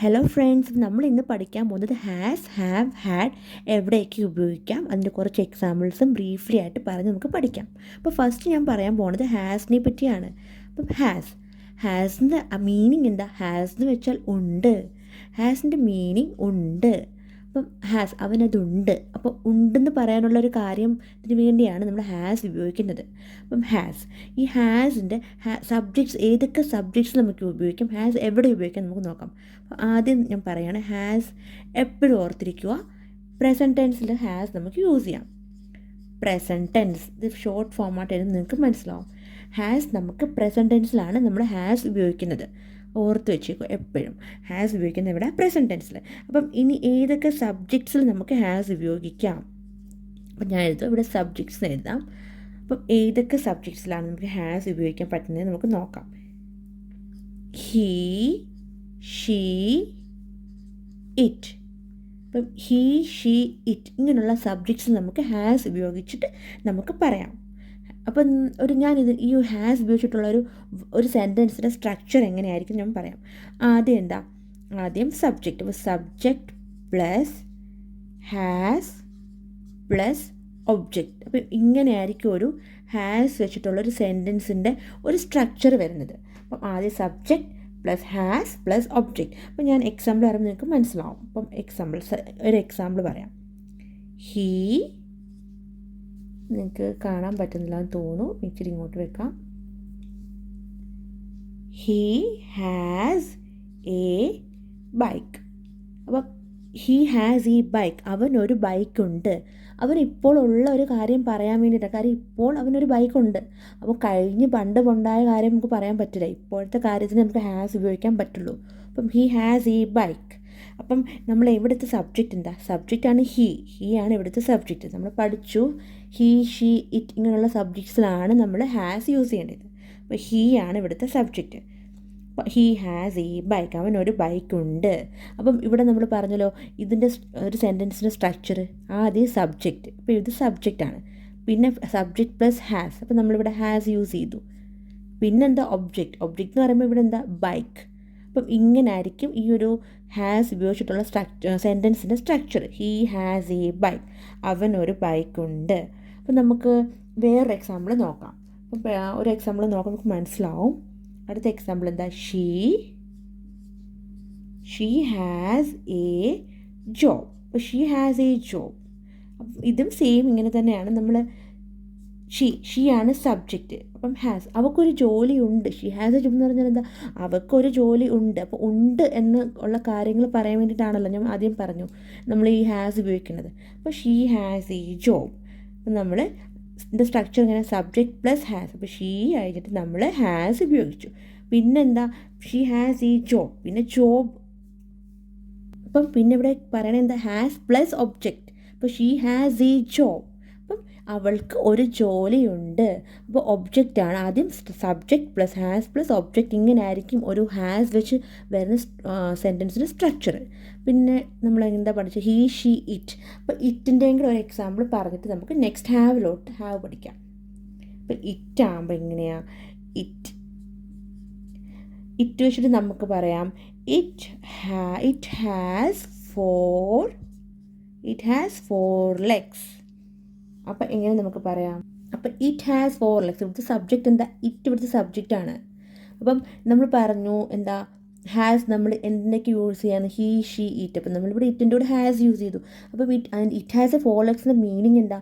Hello friends, നമ്മൾ ഇന്ന് പഠിക്കാൻ പോകുന്നത് ഹാസ്, ഹാവ്, ഹാഡ് എവിടെയൊക്കെ ഉപയോഗിക്കാം. അതിൻ്റെ കുറച്ച് എക്സാമ്പിൾസും ബ്രീഫ്ലി ആയിട്ട് പറഞ്ഞ് നമുക്ക് പഠിക്കാം. അപ്പോൾ ഫസ്റ്റ് ഞാൻ പറയാൻ പോകുന്നത് ഹാസിനെ പറ്റിയാണ്. അപ്പം ഹാസിൻ്റെ മീനിങ് എന്താ? ഹാസ് എന്ന് വെച്ചാൽ ഉണ്ട്. ഹാസിൻ്റെ മീനിങ് ഉണ്ട്. അപ്പം ഹാസ് അവനതുണ്ട്. അപ്പോൾ ഉണ്ടെന്ന് പറയാനുള്ളൊരു കാര്യത്തിന് വേണ്ടിയാണ് നമ്മൾ ഹാസ് ഉപയോഗിക്കുന്നത്. അപ്പം ഈ ഹാസിൻ്റെ സബ്ജക്ട്സ് ഏതൊക്കെ സബ്ജക്ട്സ് നമുക്ക് ഉപയോഗിക്കാം, ഹാസ് എവിടെ ഉപയോഗിക്കാം നമുക്ക് നോക്കാം. അപ്പോൾ ആദ്യം ഞാൻ പറയുകയാണ്, ഹാസ് എപ്പോഴും ഓർത്തിരിക്കുക, പ്രസൻറ്റ് ടെൻസിൽ ഹാസ് നമുക്ക് യൂസ് ചെയ്യാം. പ്രസൻറ്റ് ടെൻസ് ഇത് ഷോർട്ട് ഫോമായിട്ട് എഴുതുന്നത് നിങ്ങൾക്ക് മനസ്സിലാവും. ഹാസ് നമുക്ക് പ്രസൻറ്റ് ടെൻസിലാണ് നമ്മൾ ഹാസ് ഉപയോഗിക്കുന്നത്. ഓർത്ത് വെച്ചേക്കും, എപ്പോഴും ഹാസ് ഉപയോഗിക്കുന്നത് ഇവിടെ പ്രസൻറ്റ് ടെൻസിൽ. അപ്പം ഇനി ഏതൊക്കെ സബ്ജക്ട്സിൽ നമുക്ക് ഹാസ് ഉപയോഗിക്കാം? അപ്പം ഞാൻ എഴുതും, ഇവിടെ സബ്ജക്ട്സ് എഴുതാം. അപ്പം ഏതൊക്കെ സബ്ജക്ട്സിലാണ് നമുക്ക് ഹാസ് ഉപയോഗിക്കാൻ പറ്റുന്നത് നമുക്ക് നോക്കാം. He, she, it. അപ്പം ഹീ, ഷീ, ഇറ്റ് ഇങ്ങനെയുള്ള സബ്ജക്ട്സ് നമുക്ക് ഹാസ് ഉപയോഗിച്ചിട്ട് നമുക്ക് പറയാം. അപ്പം ഈ ഹാസ് ഉപയോഗിച്ചിട്ടുള്ള ഒരു സെൻറ്റൻസിൻ്റെ സ്ട്രക്ചർ എങ്ങനെയായിരിക്കും ഞാൻ പറയാം. ആദ്യം സബ്ജക്റ്റ്. അപ്പോൾ subject plus has plus object. അപ്പം ഇങ്ങനെയായിരിക്കും ഒരു ഹാസ് വെച്ചിട്ടുള്ളൊരു സെൻറ്റൻസിൻ്റെ ഒരു സ്ട്രക്ചർ വരുന്നത്. അപ്പം ആദ്യം subject plus has plus object. അപ്പം ഞാൻ എക്സാമ്പിൾ പറയുമ്പോൾ നിങ്ങൾക്ക് മനസ്സിലാവും. അപ്പം ഒരു എക്സാമ്പിൾ പറയാം. ഹീ, നിങ്ങൾക്ക് കാണാൻ പറ്റുന്നില്ല എന്ന് തോന്നുന്നു, ഇച്ചിരി ഇങ്ങോട്ട് വെക്കാം. He has a bike. അപ്പം ഹീ ഹാസ് എ ബൈക്ക്, അവനൊരു ബൈക്കുണ്ട്. അവനിപ്പോൾ ഉള്ള ഒരു കാര്യം പറയാൻ വേണ്ടിയിട്ടാണ്. കാര്യം ഇപ്പോൾ അവനൊരു ബൈക്കുണ്ട്. അപ്പോൾ പണ്ടുണ്ടായ കാര്യം നമുക്ക് പറയാൻ പറ്റില്ല. ഇപ്പോഴത്തെ കാര്യത്തിന് നമുക്ക് ഹാസ് ഉപയോഗിക്കാൻ പറ്റുള്ളൂ. അപ്പം ഹീ ഹാസ് എ ബൈക്ക്. അപ്പം നമ്മൾ ഇവിടുത്തെ സബ്ജക്റ്റ് എന്താ? സബ്ജക്റ്റാണ് ഹീ ആണ് ഇവിടുത്തെ സബ്ജക്റ്റ്. നമ്മൾ പഠിച്ചു ഹീ, ഷീ, ഇറ്റ് ഇങ്ങനെയുള്ള സബ്ജക്ട്സിലാണ് നമ്മൾ ഹാസ് യൂസ് ചെയ്യേണ്ടത്. അപ്പോൾ ഹീ ആണ് ഇവിടുത്തെ subject. He has a bike, അവനൊരു ബൈക്കുണ്ട്. അപ്പം ഇവിടെ നമ്മൾ പറഞ്ഞല്ലോ ഇതിൻ്റെ ഒരു സെൻറ്റൻസിൻ്റെ സ്ട്രക്ചർ. ആദ്യം സബ്ജക്റ്റ്. അപ്പോൾ ഇത് സബ്ജക്റ്റാണ്. പിന്നെ സബ്ജക്റ്റ് പ്ലസ് ഹാസ്. അപ്പോൾ നമ്മളിവിടെ ഹാസ് യൂസ് ചെയ്തു. പിന്നെന്താ? ഒബ്ജക്റ്റ് എന്ന് പറയുമ്പോൾ ഇവിടെ എന്താ? ബൈക്ക്. അപ്പം ഇങ്ങനെ ആയിരിക്കും ഈ ഒരു ഹാസ് ഉപയോഗിച്ചിട്ടുള്ള സെൻറ്റൻസിൻ്റെ structure. He has a bike, അവനൊരു ബൈക്കുണ്ട്. അപ്പം നമുക്ക് വേറൊരു എക്സാമ്പിൾ നോക്കാം. അപ്പം ഒരു എക്സാമ്പിൾ നോക്കാം, നമുക്ക് മനസ്സിലാവും. അടുത്ത എക്സാമ്പിൾ എന്താ? She has A job. അപ്പോൾ ഷീ ഹാസ് എ ജോബ്. ഇതും സെയിം ഇങ്ങനെ തന്നെയാണ്. നമ്മൾ ഷീ ആണ് സബ്ജക്റ്റ്. അപ്പം ഹാസ്, അവൾക്കൊരു ജോലി ഉണ്ട്. ഷീ ഹാസ് എ ജോബ് എന്ന് പറഞ്ഞാൽ എന്താ? അവൾക്കൊരു ജോലി ഉണ്ട്. അപ്പോൾ ഉണ്ട് എന്ന് ഉള്ള കാര്യങ്ങൾ പറയാൻ വേണ്ടിയിട്ടാണല്ലോ ഞാൻ ആദ്യം പറഞ്ഞു നമ്മൾ ഈ ഹാസ് ഉപയോഗിക്കുന്നത്. അപ്പോൾ ഷീ ഹാസ് എ ജോബ്. അപ്പം നമ്മൾ ഇതിൻ്റെ സ്ട്രക്ചർ ഇങ്ങനെ സബ്ജക്റ്റ് പ്ലസ് ഹാസ്. അപ്പോൾ ഷീ ആയിട്ട് നമ്മൾ ഹാസ് ഉപയോഗിച്ചു. പിന്നെന്താ? She has A job. പിന്നെ ജോബ്. അപ്പം പിന്നെ ഇവിടെ പറയണത് എന്താ? Has plus object. അപ്പോൾ ഷീ ഹാസ് എ ജോബ്. അപ്പം അവൾക്ക് ഒരു ജോലിയുണ്ട്. അപ്പോൾ ഒബ്ജക്റ്റാണ്. ആദ്യം subject plus has plus object. ഇങ്ങനെ ആയിരിക്കും ഒരു ഹാസ് വെച്ച് വരുന്ന സെൻറ്റൻസിൻ്റെ സ്ട്രക്ചർ. പിന്നെ നമ്മൾ എന്താ പഠിച്ചത്? He, she, it. അപ്പോൾ ഇറ്റിൻ്റെയും കൂടെ ഒരു എക്സാമ്പിൾ പറഞ്ഞിട്ട് നമുക്ക് നെക്സ്റ്റ് ഹാവ് പഠിക്കാം. അപ്പോൾ ഇറ്റ് ആകുമ്പോൾ എങ്ങനെയാണ്? ഇറ്റ് വെച്ചിട്ട് നമുക്ക് പറയാം ഇറ്റ് ഹാസ് ഫോർ ലെഗ്സ്. അപ്പം എങ്ങനെ നമുക്ക് പറയാം? അപ്പം ഇറ്റ് ഹാസ് ഫോർ ലെഗ്സ്. ഇവിടുത്തെ സബ്ജക്റ്റ് എന്താ? ഇവിടുത്തെ സബ്ജക്റ്റാണ്. അപ്പം നമ്മൾ പറഞ്ഞു എന്താ? ഹാസ് നമ്മൾ എന്തൊക്കെ യൂസ് ചെയ്യാന്ന്? He, she, it. അപ്പം നമ്മളിവിടെ ഇറ്റിൻ്റെ കൂടെ ഹാസ് യൂസ് ചെയ്തു. അപ്പം ഇറ്റ് ഹാസ് എ ഫോർ ലെഗ്സിൻ്റെ മീനിങ് എന്താ?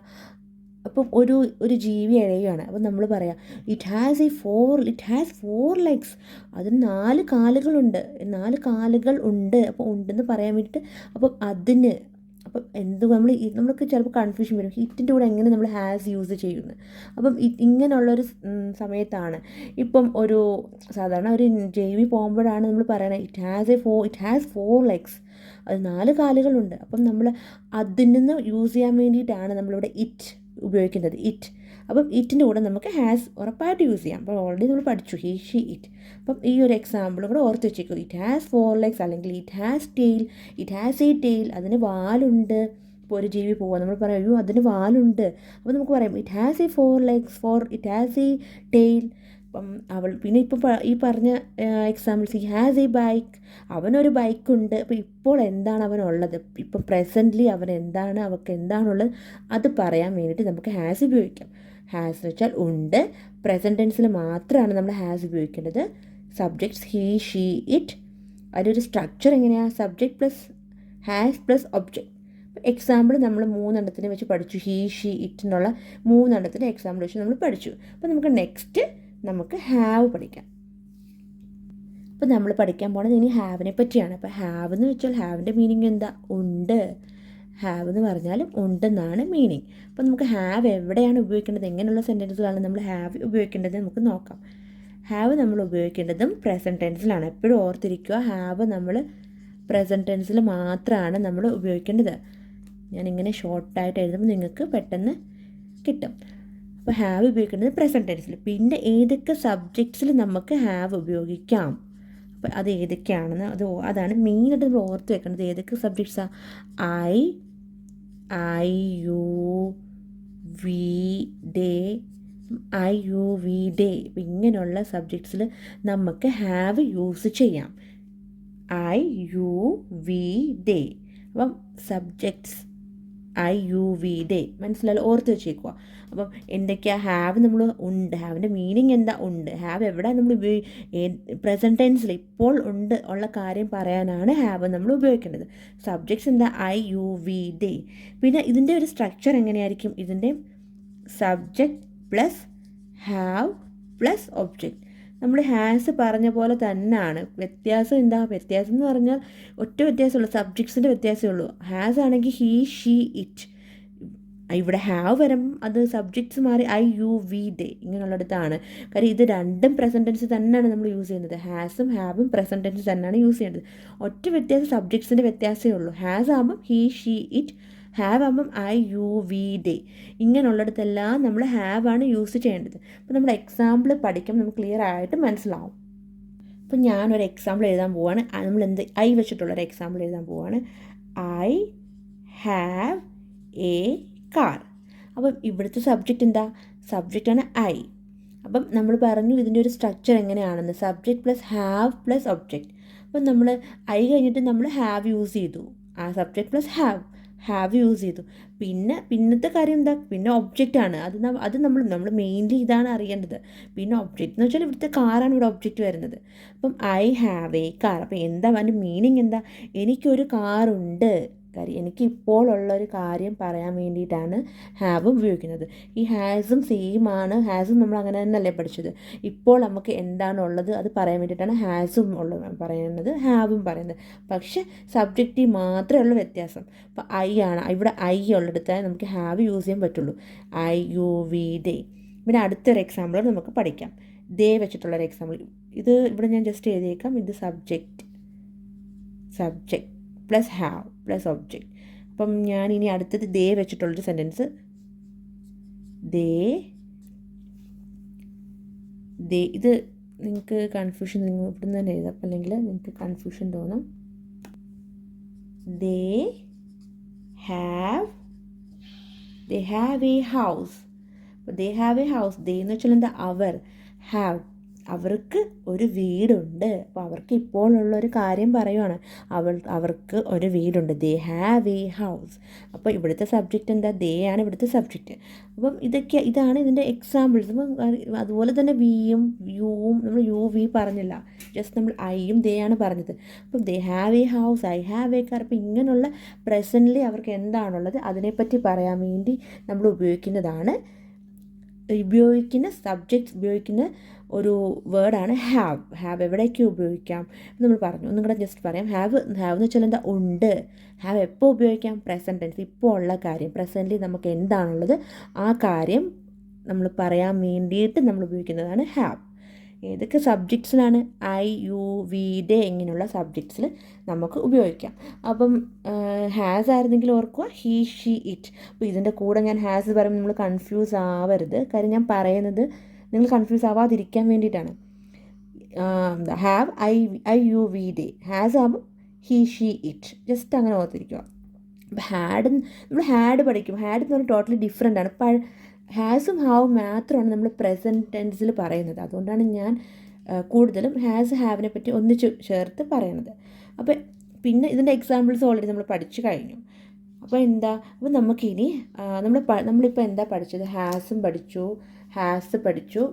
അപ്പം ഒരു ജീവി ഇഴയുകയാണ്. അപ്പം നമ്മൾ പറയാം ഇറ്റ് ഹാസ് ഫോർ ലെഗ്സ്. അതിന് 4 കാലുകളുണ്ട്. 4 കാലുകൾ ഉണ്ട്. അപ്പോൾ ഉണ്ടെന്ന് പറയാൻ വേണ്ടിയിട്ട് അപ്പം നമ്മൾക്ക് ചിലപ്പോൾ കൺഫ്യൂഷൻ വരും. ഇറ്റിൻ്റെ കൂടെ എങ്ങനെ നമ്മൾ ഹാസ് യൂസ് ചെയ്യുന്നത്? അപ്പം ഇങ്ങനെയുള്ളൊരു സമയത്താണ് ഇപ്പം സാധാരണ ഒരു ജീവി പോകുമ്പോഴാണ് നമ്മൾ പറയണത് ഇറ്റ് ഹാസ് ഫോർ ലെഗ്സ്. അത് 4 കാലുകളുണ്ട്. അപ്പം നമ്മൾ അതിൽ നിന്ന് യൂസ് ചെയ്യാൻ വേണ്ടിയിട്ടാണ് നമ്മളിവിടെ ഇറ്റ് ഉപയോഗിക്കുന്നത്. അപ്പം ഇറ്റിൻ്റെ കൂടെ നമുക്ക് ഹാസ് ഉറപ്പായിട്ട് യൂസ് ചെയ്യാം. അപ്പോൾ ഓൾറെഡി നമ്മൾ പഠിച്ചു ഹീ, ഷീ, ഇറ്റ്. അപ്പം ഈ ഒരു എക്സാമ്പിളും കൂടെ ഓർത്ത് വെച്ചേക്കും. ഇറ്റ് ഹാസ് ഫോർ ലെഗ്സ് അല്ലെങ്കിൽ ഇറ്റ് ഹാസ് എ ടെയിൽ. അതിന് വാലുണ്ട്. ഇപ്പോൾ ഒരു ജീവി പോവാം, നമ്മൾ പറയാം അയ്യോ അതിന് വാലുണ്ട്. അപ്പോൾ നമുക്ക് പറയാം it has a four legs it has a tail. അപ്പം പിന്നെ ഇപ്പം ഈ പറഞ്ഞ examples, he has a bike, അവനൊരു ബൈക്കുണ്ട്. അപ്പോൾ ഇപ്പോൾ എന്താണ് അവനുള്ളത്, ഇപ്പം പ്രസൻ്റ്ലി അവൻ എന്താണ്, അവൾക്ക് എന്താണുള്ളത്, അത് പറയാൻ വേണ്ടിയിട്ട് നമുക്ക് ഹാസ് ഉപയോഗിക്കാം. ഹാസ് എന്ന് വെച്ചാൽ ഉണ്ട്. പ്രസൻറ്റ് ടെൻസിൽ മാത്രമാണ് നമ്മൾ ഹാസ് ഉപയോഗിക്കേണ്ടത്. Subjects he, she, it. അതിൻ്റെ ഒരു സ്ട്രക്ചർ എങ്ങനെയാണ്? Subject plus has plus object. Example നമ്മൾ 3 വെച്ച് പഠിച്ചു. ഹി, ഷീ, ഇറ്റ് എന്നുള്ള 3 എക്സാമ്പിൾ വെച്ച് നമ്മൾ പഠിച്ചു. അപ്പോൾ നമുക്ക് നെക്സ്റ്റ് നമുക്ക് ഹാവ് പഠിക്കാം. അപ്പോൾ നമ്മൾ പഠിക്കാൻ പോകുന്നത് ഇനി ഹാവിനെ പറ്റിയാണ്. അപ്പോൾ ഹാവ് എന്ന് വെച്ചാൽ ഹാവിൻ്റെ മീനിങ് എന്താ? ഉണ്ട്. ഹാവ് എന്ന് പറഞ്ഞാലും ഉണ്ടെന്നാണ് മീനിങ്. അപ്പോൾ നമുക്ക് ഹാവ് എവിടെയാണ് ഉപയോഗിക്കേണ്ടത്, എങ്ങനെയുള്ള സെൻറ്റൻസുകളാണ് നമ്മൾ ഹാവ് ഉപയോഗിക്കേണ്ടത് നമുക്ക് നോക്കാം. ഹാവ് നമ്മൾ ഉപയോഗിക്കേണ്ടതും പ്രസൻറ്റ് ടെൻസിലാണ്. എപ്പോഴും ഓർത്തിരിക്കുക, ഹാവ് നമ്മൾ പ്രസൻറ്റ് ടെൻസിൽ മാത്രമാണ് നമ്മൾ ഉപയോഗിക്കേണ്ടത്. ഞാനിങ്ങനെ ഷോർട്ടായിട്ട് എഴുതുമ്പോൾ നിങ്ങൾക്ക് പെട്ടെന്ന് കിട്ടും. അപ്പോൾ ഹാവ് ഉപയോഗിക്കുന്നത് പ്രസൻറ്റ് ടെൻസിൽ. പിന്നെ ഏതൊക്കെ സബ്ജക്ട്സിൽ നമുക്ക് ഹാവ് ഉപയോഗിക്കാം, അപ്പോൾ അത് ഏതൊക്കെയാണെന്ന് അതാണ് മെയിനായിട്ട് നമ്മൾ ഓർത്ത് വെക്കേണ്ടത്. ഏതൊക്കെ സബ്ജക്ട്സാണ്? I, you, we, they, I, you, we, they. അപ്പം ഇങ്ങനെയുള്ള സബ്ജക്ട്സിൽ നമുക്ക് ഹാവ് യൂസ് ചെയ്യാം. I, you, we, they. അപ്പം subjects I, you, we, they മനസ്സിലായാലും ഓർത്ത് വെച്ചേക്കുക. അപ്പം എന്തൊക്കെയാണ് ഹാവ്? നമ്മൾ ഉണ്ട്. ഹാവിൻ്റെ മീനിങ് എന്താ? ഉണ്ട്. ഹാവ് എവിടെ നമ്മൾ പ്രസൻറ്റ് ടെൻസിൽ ഇപ്പോൾ ഉണ്ട് ഉള്ള കാര്യം പറയാനാണ് ഹാവ് നമ്മൾ ഉപയോഗിക്കേണ്ടത്. സബ്ജക്ട്സ് എന്താ? I, you, we, they. പിന്നെ ഇതിൻ്റെ ഒരു സ്ട്രക്ചർ എങ്ങനെയായിരിക്കും? ഇതിൻ്റെ subject plus have plus object. നമ്മൾ ഹാസ് പറഞ്ഞ പോലെ തന്നെയാണ്. വ്യത്യാസം എന്താ? വ്യത്യാസം എന്ന് പറഞ്ഞാൽ ഒറ്റ വ്യത്യാസമുള്ളൂ, സബ്ജക്ട്സിൻ്റെ വ്യത്യാസമേ ഉള്ളൂ. ഹാസ് ആണെങ്കിൽ ഹി, ഷീ, ഇറ്റ്. ഇവിടെ ഹാവ് വരും, അത് സബ്ജക്ട്സ് മാറി ഐ, യു, വി, ഡേ ഇങ്ങനെയുള്ളിടത്താണ്. കാര്യം ഇത് രണ്ടും പ്രസൻറ്റ് ടെൻസ് തന്നെയാണ് നമ്മൾ യൂസ് ചെയ്യുന്നത്. ഹാസും ഹാവും പ്രസൻറ്റ് ടെൻസ് തന്നെയാണ് യൂസ് ചെയ്യേണ്ടത്. ഒറ്റ വ്യത്യാസം സബ്ജക്ട്സിൻ്റെ വ്യത്യാസമേ ഉള്ളൂ. ഹാസ് ആകുമ്പം ഹി, ഷീ, ഇറ്റ്. ഹാവ് ആകുമ്പം ഐ, യു, വി, ഡേ ഇങ്ങനെയുള്ളിടത്തെല്ലാം നമ്മൾ ഹാവ് ആണ് യൂസ് ചെയ്യേണ്ടത്. അപ്പോൾ നമ്മൾ എക്സാമ്പിൾ പഠിക്കുമ്പോൾ നമുക്ക് ക്ലിയർ ആയിട്ട് മനസ്സിലാവും. അപ്പോൾ ഞാനൊരു എക്സാമ്പിൾ എഴുതാൻ പോവാണ്. നമ്മൾ ഐ വെച്ചിട്ടുള്ളൊരു എക്സാമ്പിൾ എഴുതാൻ പോവാണ്. I have A car. അപ്പം ഇവിടുത്തെ സബ്ജക്റ്റ് എന്താ? സബ്ജക്റ്റാണ് ഐ. അപ്പം നമ്മൾ പറഞ്ഞു ഇതിൻ്റെ ഒരു സ്ട്രക്ചർ എങ്ങനെയാണെന്ന്. Subject plus have plus object. അപ്പം നമ്മൾ ഐ കഴിഞ്ഞിട്ട് നമ്മൾ ഹാവ് യൂസ് ചെയ്തു. ആ സബ്ജക്റ്റ് പ്ലസ് ഹാവ് യൂസ് ചെയ്തു. പിന്നത്തെ കാര്യം എന്താ? പിന്നെ ഒബ്ജക്റ്റാണ്. അത് നമ്മൾ മെയിൻലി ഇതാണ് അറിയേണ്ടത്. പിന്നെ ഒബ്ജക്റ്റ് എന്ന് വെച്ചാൽ ഇവിടുത്തെ കാറാണ് ഇവിടെ ഒബ്ജക്റ്റ് വരുന്നത്. അപ്പം ഐ ഹാവ് എ കാർ. അപ്പം എന്താ അതിൻ്റെ മീനിങ് എന്താ? എനിക്കൊരു കാറുണ്ട്. കാര്യം എനിക്ക് ഇപ്പോൾ ഉള്ളൊരു കാര്യം പറയാൻ വേണ്ടിയിട്ടാണ് ഹാവ് ഉപയോഗിക്കുന്നത്. ഈ ഹാസും സെയിം ആണ്. ഹാസും നമ്മൾ അങ്ങനെ തന്നെയല്ലേ പഠിച്ചത്. ഇപ്പോൾ നമുക്ക് എന്താണുള്ളത് അത് പറയാൻ വേണ്ടിയിട്ടാണ് ഹാസും പറയുന്നത്, ഹാവും പറയുന്നത്. പക്ഷെ സബ്ജക്റ്റ് മാത്രമേ ഉള്ളൂ വ്യത്യാസം. അപ്പോൾ ഐ ആണ്, ഇവിടെ ഐ ഉള്ളിടത്താൽ നമുക്ക് ഹാവ് യൂസ് ചെയ്യാൻ പറ്റുള്ളൂ. I, you, we, they. പിന്നെ അടുത്തൊരു എക്സാമ്പിൾ നമുക്ക് പഠിക്കാം. ദേ വെച്ചിട്ടുള്ളൊരു എക്സാമ്പിൾ. ഇത് ഇവിടെ ഞാൻ ജസ്റ്റ് എഴുതിയേക്കാം. ഇത് subject plus have plus object. അപ്പം ഞാൻ ഇനി അടുത്തത് ദേ വെച്ചിട്ടുള്ളൊരു സെൻറ്റൻസ്. ദേ ഇത് നിങ്ങൾക്ക് കൺഫ്യൂഷൻ, നിങ്ങൾ ഇവിടെ നിന്ന് തന്നെ എഴുതാം, അല്ലെങ്കിൽ നിങ്ങൾക്ക് കൺഫ്യൂഷൻ തോന്നും. They have A house. അപ്പോൾ ദേ ഹാവ് എ ഹൗസ്. ദേ എന്ന് വെച്ചാൽ എന്താ? ഹാവ് അവർക്ക് ഒരു വീടുണ്ട്. അപ്പോൾ അവർക്ക് ഇപ്പോഴുള്ളൊരു കാര്യം പറയുവാണ്. അവർക്ക് ഒരു വീടുണ്ട്. They have A house. അപ്പോൾ ഇവിടുത്തെ സബ്ജക്റ്റ് എന്താ? ദേ ആണ് ഇവിടുത്തെ സബ്ജക്റ്റ്. അപ്പം ഇതാണ് ഇതിൻ്റെ എക്സാമ്പിൾസ്. അപ്പം അതുപോലെ തന്നെ വിയും യുവും നമ്മൾ യു, വി പറഞ്ഞില്ല, ജസ്റ്റ് നമ്മൾ ഐയും ദേ ആണ് പറഞ്ഞത്. അപ്പം they have A house, I have A car. അപ്പോൾ ഇങ്ങനെയുള്ള പ്രസൻ്റ്ലി അവർക്ക് എന്താണുള്ളത് അതിനെപ്പറ്റി പറയാൻ വേണ്ടി നമ്മൾ ഉപയോഗിക്കുന്ന സബ്ജക്ട്സ് ഉപയോഗിക്കുന്ന ഒരു വേർഡാണ് ഹാവ്. എവിടേക്ക് ഉപയോഗിക്കാം നമ്മൾ പറഞ്ഞു. ഒന്നും കൂടെ ജസ്റ്റ് പറയാം. ഹാവ് എന്ന് വെച്ചാൽ എന്താ? ഉണ്ട്. ഹാവ് എപ്പോൾ ഉപയോഗിക്കാം? പ്രസൻറ്റ് ടെൻസ്, ഇപ്പോൾ ഉള്ള കാര്യം. പ്രസൻ്റ്ലി നമുക്ക് എന്താണുള്ളത് ആ കാര്യം നമ്മൾ പറയാൻ വേണ്ടിയിട്ട് നമ്മൾ ഉപയോഗിക്കുന്നതാണ് ഹാവ്. ഏതൊക്കെ സബ്ജക്ട്സിലാണ്? ഐ, യു, വി, ഡേ ഇങ്ങനെയുള്ള സബ്ജക്ട്സിൽ നമുക്ക് ഉപയോഗിക്കാം. അപ്പം ഹാസ് ആയിരുന്നെങ്കിൽ ഓർക്കുക ഹി, ഷീ, ഇറ്റ്. അപ്പോൾ ഇതിൻ്റെ കൂടെ ഞാൻ ഹാസ് പറയുമ്പോൾ നമ്മൾ കൺഫ്യൂസ് ആവരുത്. കാര്യം ഞാൻ പറയുന്നത് നിങ്ങൾ കൺഫ്യൂസ് ആവാതിരിക്കാൻ വേണ്ടിയിട്ടാണ്. Have I, you, we, they. Has ആകുമ്പോൾ ഹി, ഷീ, ഇറ്റ്. ജസ്റ്റ് അങ്ങനെ ഓർത്തിരിക്കുക. അപ്പോൾ നമ്മൾ ഹാഡ് പഠിക്കും. ഹാഡ് എന്ന് പറഞ്ഞാൽ ടോട്ടലി ഡിഫറെൻ്റ് ആണ്. ഹാസും ഹാവും മാത്രമാണ് നമ്മൾ പ്രസൻറ്റ് ടെൻസിൽ പറയുന്നത്. അതുകൊണ്ടാണ് ഞാൻ കൂടുതലും ഹാസ് ഹാവിനെ പറ്റി ഒന്നിച്ച് ചേർത്ത് പറയുന്നത്. അപ്പോൾ പിന്നെ ഇതിൻ്റെ എക്സാമ്പിൾസ് ഓൾറെഡി നമ്മൾ പഠിച്ചു കഴിഞ്ഞു. അപ്പോൾ അപ്പോൾ നമുക്കിനി നമ്മളിപ്പോൾ എന്താ പഠിച്ചത്? ഹാസും പഠിച്ചു, ഹാസ് പഠിച്ചു,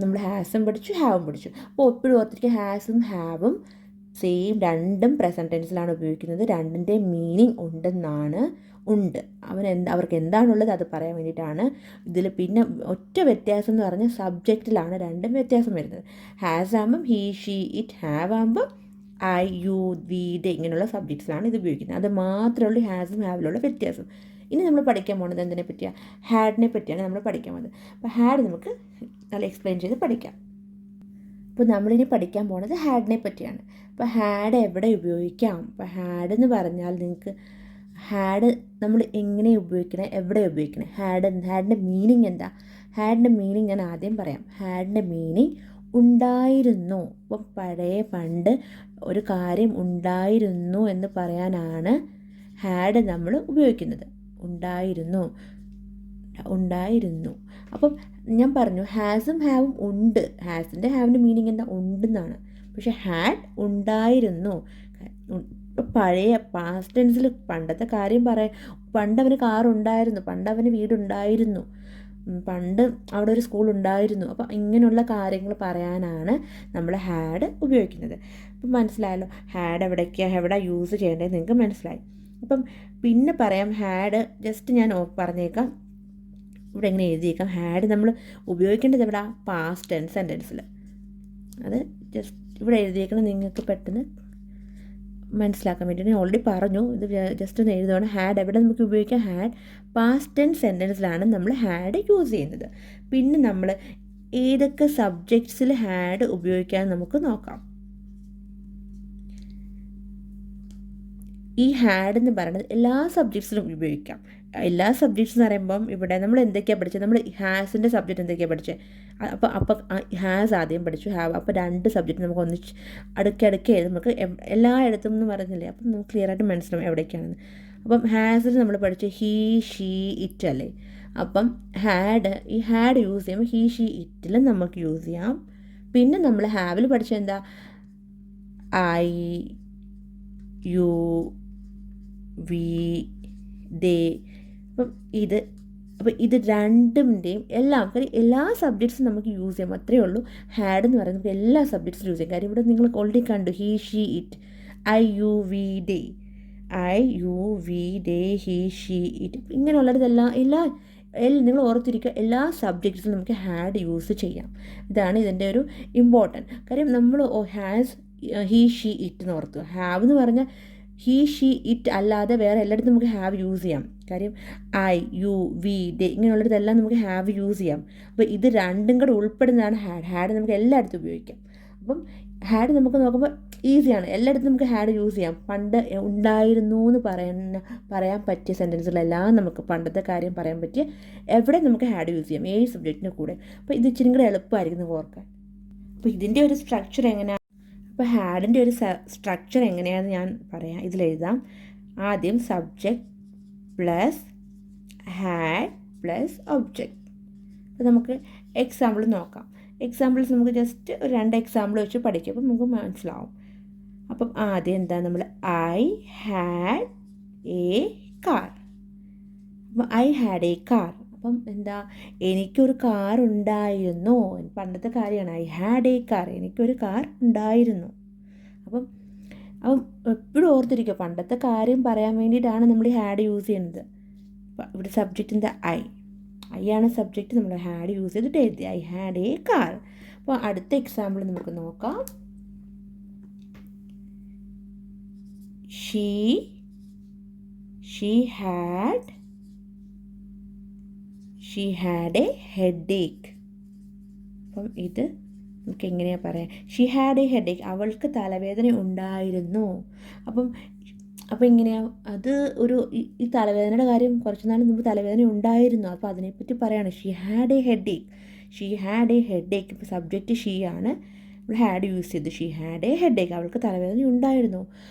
നമ്മൾ ഹാസും പഠിച്ചു, ഹാവും പഠിച്ചു. അപ്പോൾ എപ്പോഴും ഓർത്തിരിക്കുക, ഹാസും ഹാവും സെയിം, രണ്ടും പ്രസൻറ്റ് ടെൻസിലാണ് ഉപയോഗിക്കുന്നത്. രണ്ടിൻ്റെ മീനിങ് ഉണ്ടെന്നാണ്. അവർക്ക് എന്താണുള്ളത് അത് പറയാൻ വേണ്ടിയിട്ടാണ്. ഇതിൽ പിന്നെ ഒറ്റ വ്യത്യാസം എന്ന് പറഞ്ഞാൽ സബ്ജക്റ്റിലാണ് രണ്ടും വ്യത്യാസം വരുന്നത്. ഹാസ് ആകുമ്പം ഹീ, ഷീ, ഇറ്റ്. ഹാവ് ആകുമ്പം ഐ, യു, വി, ദേ ഇങ്ങനെയുള്ള സബ്ജക്ട്സിലാണ് ഇത് ഉപയോഗിക്കുന്നത്. അത് മാത്രമേ ഉള്ളൂ ഹാസും ഹാവിലുള്ള വ്യത്യാസം. ഇനി നമ്മൾ പഠിക്കാൻ പോകുന്നത് എന്തിനെ പറ്റിയാണ്? ഹാഡിനെ പറ്റിയാണ് നമ്മൾ പഠിക്കാൻ പോകുന്നത്. അപ്പോൾ ഹാഡ് നമുക്ക് നല്ല എക്സ്പ്ലെയിൻ ചെയ്ത് പഠിക്കാം. അപ്പോൾ നമ്മളിനി പഠിക്കാൻ പോകുന്നത് ഹാഡിനെ പറ്റിയാണ്. അപ്പോൾ ഹാഡ് എവിടെ ഉപയോഗിക്കാം? അപ്പോൾ ഹാഡ് എന്ന് പറഞ്ഞാൽ നിങ്ങൾക്ക് ഹാഡ് നമ്മൾ എങ്ങനെ ഉപയോഗിക്കണം, എവിടെ ഉപയോഗിക്കണം? ഹാഡിൻ്റെ മീനിങ് എന്താ? ഹാഡിൻ്റെ മീനിങ് ഞാൻ ആദ്യം പറയാം. ഹാഡിൻ്റെ മീനിങ് ഉണ്ടായിരുന്നു. അപ്പം പണ്ട് ഒരു കാര്യം ഉണ്ടായിരുന്നു എന്ന് പറയാനാണ് ഹാഡ് നമ്മൾ ഉപയോഗിക്കുന്നത്. ഉണ്ടായിരുന്നു. അപ്പം ഞാൻ പറഞ്ഞു ഹാസും ഹാവും ഉണ്ട്. ഹാസിൻ്റെ ഹാവിൻ്റെ മീനിങ് എന്താ? ഉണ്ടെന്നാണ്. പക്ഷെ ഹാഡ് ഉണ്ടായിരുന്നു. പഴയ പാസ്റ്റ് ടെൻസിൽ പണ്ടത്തെ കാര്യം പണ്ട് അവന് കാറുണ്ടായിരുന്നു, പണ്ട് അവന് വീടുണ്ടായിരുന്നു, പണ്ട് അവിടെ ഒരു സ്കൂൾ ഉണ്ടായിരുന്നു. അപ്പം ഇങ്ങനെയുള്ള കാര്യങ്ങൾ പറയാനാണ് നമ്മൾ ഹാഡ് ഉപയോഗിക്കുന്നത്. അപ്പം മനസ്സിലായല്ലോ ഹാഡ് എവിടെ യൂസ് ചെയ്യേണ്ടത് നിങ്ങൾക്ക് മനസ്സിലായി. അപ്പം പിന്നെ പറയാം ഹാഡ് ജസ്റ്റ് ഞാൻ പറഞ്ഞേക്കാം. ഇവിടെ എങ്ങനെ എഴുതിയേക്കാം? ഹാഡ് നമ്മൾ ഉപയോഗിക്കേണ്ടത് എവിടെ? പാസ്റ്റ് ടെൻസ് സെൻറ്റൻസിൽ. അത് ജസ്റ്റ് ഇവിടെ എഴുതിയേക്കണം, നിങ്ങൾക്ക് പെട്ടെന്ന് മനസ്സിലാക്കാൻ വേണ്ടി. ഞാൻ ഓൾറെഡി പറഞ്ഞു, ഇത് ജസ്റ്റ് ഒന്ന് എഴുതുകയാണ്. ഹാഡ് എവിടെ നമുക്ക് ഉപയോഗിക്കാം? ഹാഡ് പാസ്റ്റ് ടെൻസ് സെൻറ്റൻസിലാണ് നമ്മൾ ഹാഡ് യൂസ് ചെയ്യുന്നത്. പിന്നെ നമ്മൾ ഏതൊക്കെ സബ്ജക്ട്സിൽ ഹാഡ് ഉപയോഗിക്കാൻ നമുക്ക് നോക്കാം. ഈ ഹാഡ് എന്ന് പറയുന്നത് എല്ലാ സബ്ജക്ട്സിലും ഉപയോഗിക്കാം. എല്ലാ സബ്ജക്ട്സ് എന്ന് പറയുമ്പം ഇവിടെ നമ്മൾ എന്തൊക്കെയാണ് പഠിച്ചത്? നമ്മൾ ഹാസിൻ്റെ സബ്ജക്റ്റ് എന്തൊക്കെയാണ് പഠിച്ചത്? അപ്പോൾ ഹാസ് ആദ്യം പഠിച്ചു, ഹാവ്. അപ്പോൾ രണ്ട് സബ്ജക്റ്റ് നമുക്ക് ഒന്നിച്ച് അടുക്കെ നമുക്ക് എല്ലായിടത്തും എന്ന് പറഞ്ഞില്ലേ. അപ്പം നമുക്ക് ക്ലിയർ ആയിട്ട് മനസ്സിലാവും എവിടേക്കാണെന്ന്. അപ്പം ഹാസിൽ നമ്മൾ പഠിച്ച ഹീ, ഷീ, ഇറ്റ് അല്ലേ. അപ്പം ഈ ഹാഡ് യൂസ് ചെയ്യുമ്പോൾ ഹീ, ഷീ, ഇറ്റിലും നമുക്ക് യൂസ് ചെയ്യാം. പിന്നെ നമ്മൾ ഹാവിൽ പഠിച്ച എന്താ? ഐ, യു, വി, ദേ. അപ്പം ഇത് രണ്ടിൻ്റെയും എല്ലാ സബ്ജക്ട്സും നമുക്ക് യൂസ് ചെയ്യാം. അത്രയേ ഉള്ളൂ. ഹാഡ് എന്ന് പറയുന്നത് നമുക്ക് എല്ലാ സബ്ജക്ട്സും യൂസ് ചെയ്യാം. കാര്യം ഇവിടെ നിങ്ങൾ ഓൾറെഡി കണ്ടു he, she, it. I, you, we, they, he, she, it ഇങ്ങനെയുള്ളതെല്ലാം നിങ്ങൾ ഓർത്തിരിക്കുക, എല്ലാ സബ്ജക്ട്സിലും നമുക്ക് ഹാഡ് യൂസ് ചെയ്യാം. ഇതാണ് ഇതിൻ്റെ ഒരു ഇമ്പോർട്ടൻറ്റ് കാര്യം. നമ്മൾ ഹീ, ഷീ, ഇറ്റ് എന്ന് ഓർത്തു. ഹാവ് എന്ന് പറഞ്ഞാൽ ഹീ, ഷീ, ഇറ്റ് അല്ലാതെ വേറെ എല്ലായിടത്തും നമുക്ക് ഹാവ് യൂസ് ചെയ്യാം. കാര്യം ഐ, യു, വി, ഡേ ഇങ്ങനെയുള്ളതെല്ലാം നമുക്ക് ഹാവ് യൂസ് ചെയ്യാം. അപ്പോൾ ഇത് രണ്ടും കൂടെ ഉൾപ്പെടുന്നതാണ് ഹാഡ് നമുക്ക് എല്ലായിടത്തും ഉപയോഗിക്കാം. അപ്പം ഹാഡ് നമുക്ക് നോക്കുമ്പോൾ ഈസിയാണ്, എല്ലായിടത്തും നമുക്ക് ഹാഡ് യൂസ് ചെയ്യാം. പണ്ട് ഉണ്ടായിരുന്നു എന്ന് പറയാൻ പറ്റിയ സെൻറ്റൻസുകളെല്ലാം നമുക്ക് പണ്ടത്തെ കാര്യം പറയാൻ പറ്റിയ എവിടെ നമുക്ക് ഹാഡ് യൂസ് ചെയ്യാം, ഏഴ് സബ്ജക്റ്റിന് കൂടെ. അപ്പോൾ ഇത് ഇച്ചിരി കൂടെ എളുപ്പമായിരിക്കും ഓർക്കാൻ. അപ്പോൾ ഇതിൻ്റെ ഒരു സ്ട്രക്ചർ എങ്ങനെയാണ്? അപ്പോൾ ഹാഡിൻ്റെ ഒരു സ്ട്രക്ചർ എങ്ങനെയാണെന്ന് ഞാൻ പറയാം. ഇതിലെഴുതാം. ആദ്യം subject plus had plus object. അപ്പോൾ നമുക്ക് എക്സാമ്പിൾ നോക്കാം. എക്സാമ്പിൾസ് നമുക്ക് ജസ്റ്റ് ഒരു 2 എക്സാമ്പിൾ വെച്ച് പഠിക്കും. അപ്പോൾ നമുക്ക് മനസ്സിലാവും. അപ്പം ആദ്യം എന്താ? നമ്മൾ ഐ ഹാഡ് എ കാർ. അപ്പം ഐ ഹാഡ് എ കാർ. അപ്പം എന്താ? എനിക്കൊരു കാർ ഉണ്ടായിരുന്നു. പണ്ടത്തെ കാര്യമാണ്. ഐ ഹാഡ് എ കാർ, എനിക്കൊരു കാർ ഉണ്ടായിരുന്നു. അപ്പം എപ്പോഴും ഓർത്തിരിക്കുക, പണ്ടത്തെ കാര്യം പറയാൻ വേണ്ടിയിട്ടാണ് നമ്മൾ ഈ ഹാഡ് യൂസ് ചെയ്യുന്നത്. ഇവിടെ സബ്ജക്റ്റിൻ്റെ ഐ ആണ് സബ്ജക്റ്റ്. നമ്മൾ ഹാഡ് യൂസ് ചെയ്തിട്ട് എഴുതി ഐ ഹാഡ് എ കാർ. അപ്പോൾ അടുത്ത എക്സാമ്പിൾ നമുക്ക് നോക്കാം. She had A headache. അപ്പം ഇത് നമുക്ക് എങ്ങനെയാണ് പറയാം? ഷീ ഹാഡ് എ ഹെഡേക്ക്, അവൾക്ക് തലവേദന ഉണ്ടായിരുന്നു. അപ്പം ഇങ്ങനെയാണ് അത് ഈ തലവേദനയുടെ കാര്യം കുറച്ച് നാൾ മുമ്പ് തലവേദന ഉണ്ടായിരുന്നു. അപ്പോൾ അതിനെപ്പറ്റി പറയാണ് ഷീ ഹാഡ് എ ഹെഡേക്ക്. ഇപ്പോൾ സബ്ജക്റ്റ് ഷീ ആണ്, നമ്മൾ ഹാഡ് യൂസ് ചെയ്തു. ഷീ ഹാഡ് എ ഹെഡേക്ക്, അവൾക്ക് തലവേദന ഉണ്ടായിരുന്നു.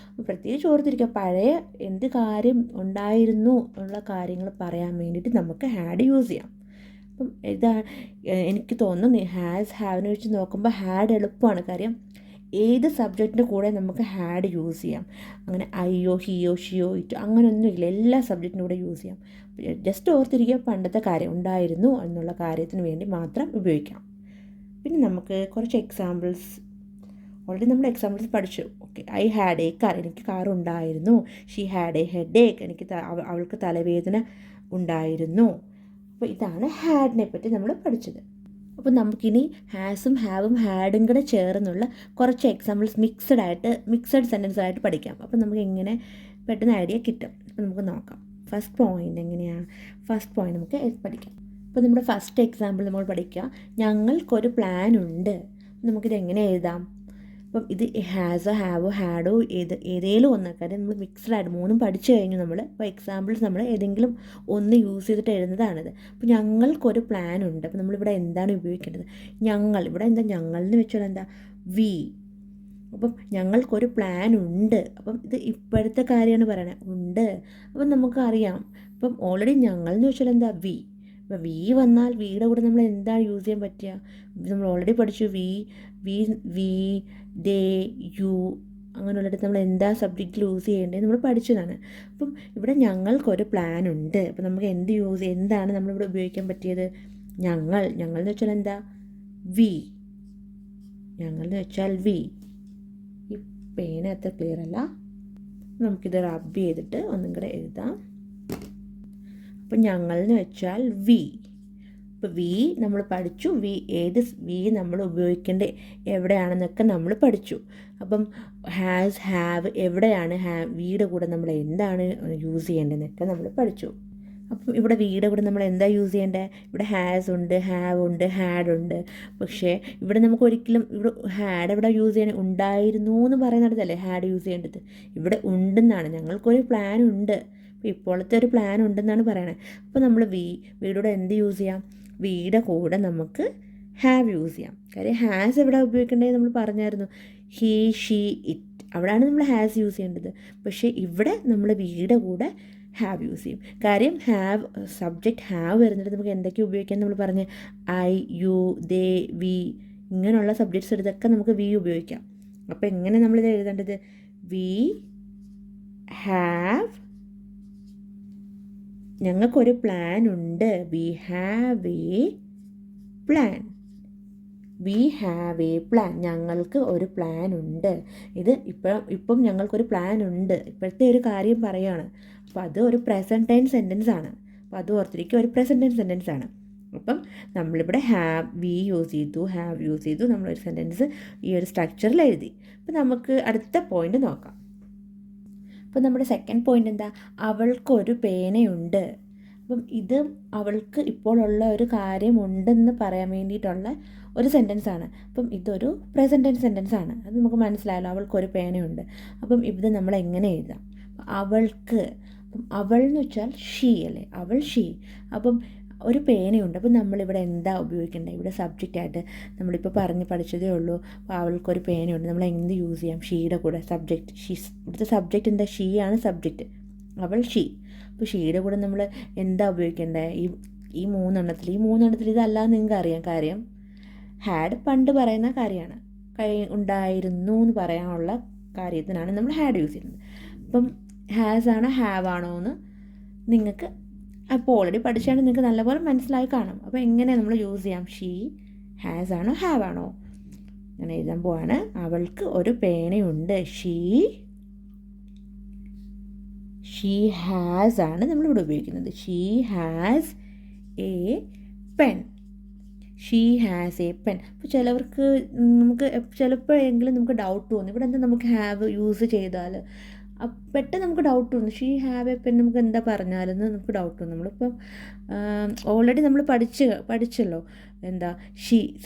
പ്രത്യേകിച്ച് ഓർത്തിരിക്കുക, പഴയ എന്ത് കാര്യം ഉണ്ടായിരുന്നു ഉള്ള കാര്യങ്ങൾ പറയാൻ വേണ്ടിയിട്ട് നമുക്ക് ഹാഡ് യൂസ് ചെയ്യാം. അപ്പം എനിക്ക് തോന്നുന്നു ഹാസ് ഹാവിനെ വെച്ച് നോക്കുമ്പോൾ ഹാഡ് എളുപ്പമാണ്. കാര്യം ഏത് സബ്ജക്റ്റിൻ്റെ കൂടെ നമുക്ക് ഹാഡ് യൂസ് ചെയ്യാം. അങ്ങനെ ഐയോ ഹിയോ ഷിയോ ഇറ്റോ അങ്ങനെയൊന്നുമില്ല, എല്ലാ സബ്ജക്റ്റിൻ്റെ കൂടെ യൂസ് ചെയ്യാം. ജസ്റ്റ് ഓർത്തിരിക്കുക, പണ്ടത്തെ കാര്യം ഉണ്ടായിരുന്നു എന്നുള്ള കാര്യത്തിന് വേണ്ടി മാത്രം ഉപയോഗിക്കാം. പിന്നെ നമുക്ക് കുറച്ച് എക്സാമ്പിൾസ്, ഓൾറെഡി നമ്മൾ എക്സാമ്പിൾസ് പഠിച്ചു. Okay, I had A car, എനിക്ക് കാർ ഉണ്ടായിരുന്നു. ഷീ ഹാഡ് എ ഹെഡ് ഏക്ക്, അവൾക്ക് തലവേദന ഉണ്ടായിരുന്നു. അപ്പോൾ ഇതാണ് ഹാഡിനെ പറ്റി നമ്മൾ പഠിച്ചത്. അപ്പോൾ നമുക്കിനി ഹാസും ഹാവും ഹാഡും കൂടെ ചേർന്നുള്ള കുറച്ച് എക്സാമ്പിൾസ് മിക്സഡ് സെൻറ്റൻസ് ആയിട്ട് പഠിക്കാം. അപ്പോൾ നമുക്ക് ഇങ്ങനെ പെട്ടെന്ന് ഐഡിയ കിട്ടും. അപ്പോൾ നമുക്ക് നോക്കാം. ഫസ്റ്റ് പോയിൻ്റ് എങ്ങനെയാണ്? ഫസ്റ്റ് പോയിൻ്റ് നമുക്ക് പഠിക്കാം. അപ്പോൾ നമ്മുടെ ഫസ്റ്റ് എക്സാമ്പിൾ നമ്മൾ പഠിക്കുക, ഞങ്ങൾക്കൊരു പ്ലാൻ ഉണ്ട്. നമുക്കിത് എങ്ങനെ എഴുതാം? അപ്പം ഇത് ഹാസോ ഹാവോ ഹാഡോ ഏതേലും ഒന്ന്, കാര്യം നമ്മൾ മിക്സ്ഡായിട്ട് മൂന്നും പഠിച്ചു കഴിഞ്ഞു നമ്മൾ. അപ്പോൾ എക്സാമ്പിൾസ് നമ്മൾ ഏതെങ്കിലും ഒന്ന് യൂസ് ചെയ്തിട്ട് എഴുതുന്നതാണിത്. അപ്പോൾ ഞങ്ങൾക്കൊരു പ്ലാൻ ഉണ്ട്. അപ്പോൾ നമ്മളിവിടെ എന്താണ് ഉപയോഗിക്കേണ്ടത്? ഞങ്ങൾ, ഇവിടെ എന്താ ഞങ്ങൾ എന്ന് വെച്ചാൽ എന്താ? വി. അപ്പം ഞങ്ങൾക്കൊരു പ്ലാൻ ഉണ്ട്. അപ്പം ഇത് ഇപ്പോഴത്തെ കാര്യമാണ് പറയണത്, ഉണ്ട്. അപ്പം നമുക്കറിയാം, ഇപ്പം ഓൾറെഡി ഞങ്ങൾ എന്ന് വെച്ചാൽ എന്താ? വി. അപ്പോൾ വി വന്നാൽ വിയുടെ കൂടെ നമ്മൾ എന്താണ് യൂസ് ചെയ്യാൻ പറ്റുക? നമ്മൾ ഓൾറെഡി പഠിച്ചു, വി ദേ യു അങ്ങനെയുള്ളിടത്ത് നമ്മൾ എന്താ സബ്ജക്റ്റിൽ യൂസ് ചെയ്യേണ്ടത് നമ്മൾ പഠിച്ചതാണ്. അപ്പം ഇവിടെ ഞങ്ങൾക്കൊരു പ്ലാൻ ഉണ്ട്. അപ്പം നമുക്ക് എന്താണ് നമ്മളിവിടെ ഉപയോഗിക്കാൻ പറ്റിയത്? ഞങ്ങൾ എന്ന് വെച്ചാൽ എന്താ? വി. ഞങ്ങൾ എന്ന് വെച്ചാൽ വി. ഈ പേന അത്ര ക്ലിയർ അല്ല, നമുക്കിത് റബ്ബ് ചെയ്തിട്ട് ഒന്നും കൂടെ എഴുതാം. അപ്പം ഞങ്ങൾ എന്ന് വെച്ചാൽ വി. ഇപ്പോൾ വി നമ്മൾ പഠിച്ചു, വി നമ്മൾ ഉപയോഗിക്കേണ്ടത് എവിടെയാണെന്നൊക്കെ നമ്മൾ പഠിച്ചു. അപ്പം ഹാസ് ഹാവ് എവിടെയാണ് വിയുടെ കൂടെ നമ്മൾ എന്താണ് യൂസ് ചെയ്യേണ്ടതെന്നൊക്കെ നമ്മൾ പഠിച്ചു. അപ്പം ഇവിടെ വിയുടെ കൂടെ നമ്മൾ എന്താ യൂസ് ചെയ്യേണ്ടത്? ഇവിടെ ഹാസ് ഉണ്ട്, ഹാവ് ഉണ്ട്, ഹാഡ് ഉണ്ട്. പക്ഷേ ഇവിടെ നമുക്ക് ഒരിക്കലും ഇവിടെ ഹാഡ് എവിടെ യൂസ് ചെയ്യണേ? ഉണ്ടായിരുന്നു എന്ന് പറയുന്നിടത്തല്ലേ ഹാഡ് യൂസ് ചെയ്യേണ്ടത്. ഇവിടെ ഉണ്ടെന്നാണ്, ഞങ്ങൾക്കൊരു പ്ലാൻ ഉണ്ട്, ഇപ്പോഴത്തെ ഒരു പ്ലാൻ ഉണ്ടെന്നാണ് പറയണത്. അപ്പോൾ നമ്മൾ വിയുടെ കൂടെ എന്ത് യൂസ് ചെയ്യാം? വിയുടെ കൂടെ നമുക്ക് ഹാവ് യൂസ് ചെയ്യാം. കാര്യം ഹാസ് എവിടെ ഉപയോഗിക്കേണ്ടത് നമ്മൾ പറഞ്ഞായിരുന്നു, ഹീ ഷീ ഇറ്റ്, അവിടെയാണ് നമ്മൾ ഹാസ് യൂസ് ചെയ്യേണ്ടത്. പക്ഷേ ഇവിടെ നമ്മൾ വിയുടെ കൂടെ ഹാവ് യൂസ് ചെയ്യും. കാര്യം സബ്ജക്റ്റ് ഹാവ് വരുന്നിട്ട് നമുക്ക് എന്തൊക്കെ ഉപയോഗിക്കാൻ നമ്മൾ പറഞ്ഞ് ഐ യു ദേ വി ഇങ്ങനെയുള്ള സബ്ജക്ട്സ് എടുത്തൊക്കെ നമുക്ക് വി ഉപയോഗിക്കാം. അപ്പോൾ എങ്ങനെ നമ്മളിത് എഴുതേണ്ടത്? വി ഹാവ്, ഞങ്ങൾക്കൊരു പ്ലാൻ ഉണ്ട്. We have A plan. We have A plan, ഞങ്ങൾക്ക് ഒരു പ്ലാൻ ഉണ്ട്. ഇത് ഇപ്പം ഞങ്ങൾക്കൊരു പ്ലാൻ ഉണ്ട്, ഇപ്പോഴത്തെ ഒരു കാര്യം പറയുകയാണ്. അപ്പോൾ അത് ഒരു പ്രസൻറ്റ് ടെൻസ് സെൻറ്റൻസ് ആണ്. അപ്പോൾ അത് ഓർത്തിരിക്കുക, ഒരു പ്രസൻറ്റ് ടെൻസ് സെൻറ്റൻസ് ആണ്. അപ്പം നമ്മളിവിടെ വി യൂസ് ചെയ്തു നമ്മളൊരു സെൻറ്റൻസ് ഈ ഒരു സ്ട്രക്ചറിൽ എഴുതി. അപ്പോൾ നമുക്ക് അടുത്ത പോയിൻ്റ് നോക്കാം. അപ്പോൾ നമ്മുടെ സെക്കൻഡ് പോയിൻ്റ് എന്താ? അവൾക്കൊരു പേനയുണ്ട്. അപ്പം ഇത് അവൾക്ക് ഇപ്പോഴുള്ള ഒരു കാര്യമുണ്ടെന്ന് പറയാൻ വേണ്ടിയിട്ടുള്ള ഒരു സെൻറ്റൻസ് ആണ്. അപ്പം ഇതൊരു പ്രസൻറ്റ് ടെൻസ് സെൻറ്റൻസ് ആണ്. അത് നമുക്ക് മനസ്സിലായല്ലോ, അവൾക്കൊരു പേനയുണ്ട്. അപ്പം ഇത് നമ്മൾ എങ്ങനെ എഴുതാം? അവൾക്ക്, അപ്പം അവൾ എന്ന് വെച്ചാൽ ഷീ അല്ലേ, അവൾ ഷീ. അപ്പം ഒരു പേനയുണ്ട്. അപ്പം നമ്മളിവിടെ എന്താ ഉപയോഗിക്കേണ്ടത്? ഇവിടെ സബ്ജക്റ്റായിട്ട് നമ്മളിപ്പോൾ പഠിച്ചതേ ഉള്ളൂ. അപ്പോൾ അവൾക്കൊരു പേനയുണ്ട്, നമ്മൾ എന്ത് യൂസ് ചെയ്യാം? ഷീയുടെ കൂടെ സബ്ജക്റ്റ്. ഇവിടുത്തെ സബ്ജക്റ്റ് എന്താ? ഷീ ആണ് സബ്ജക്റ്റ്, അവൾ ഷീ. അപ്പോൾ ഷീയുടെ കൂടെ നമ്മൾ എന്താ ഉപയോഗിക്കേണ്ടത്? ഈ മൂന്നെണ്ണത്തിൽ ഇതല്ലാന്ന് നിങ്ങൾക്ക് അറിയാം. കാര്യം ഹാഡ് പണ്ട് പറയുന്ന കാര്യമാണ്, ഉണ്ടായിരുന്നു എന്ന് പറയാനുള്ള കാര്യത്തിനാണ് നമ്മൾ ഹാഡ് യൂസ് ചെയ്യുന്നത്. അപ്പം ഹാസ് ആണോ ഹാവ് ആണോ എന്ന് നിങ്ങൾക്ക് അപ്പോൾ ഓൾറെഡി പഠിച്ചാണ്, നിങ്ങൾക്ക് നല്ലപോലെ മനസ്സിലായി കാണും. അപ്പോൾ എങ്ങനെ നമ്മൾ യൂസ് ചെയ്യാം? ഷീ ഹാസ് ആണോ ഹാവ് ആണോ? ഞാൻ എഴുതാൻ പോവാണ്. അവൾക്ക് ഒരു പേനയുണ്ട്. ഷീ ഹാസ് ആണ് നമ്മളിവിടെ ഉപയോഗിക്കുന്നത്. She has a pen. She has a pen. അപ്പോൾ ചിലവർക്ക് ചിലപ്പോഴെങ്കിലും നമുക്ക് ഡൗട്ട് തോന്നും, ഇവിടെ എന്താ നമുക്ക് ഹാവ് യൂസ് ചെയ്താൽ പെട്ടെന്ന് നമുക്ക് ഡൗട്ട് തോന്നും. ഷീ ഹാവ് എ പെൻ നമുക്ക് എന്താ പറഞ്ഞാലെന്ന് നമുക്ക് ഡൗട്ട് തോന്നും. നമ്മളിപ്പം ഓൾറെഡി നമ്മൾ പഠിച്ചല്ലോ എന്താ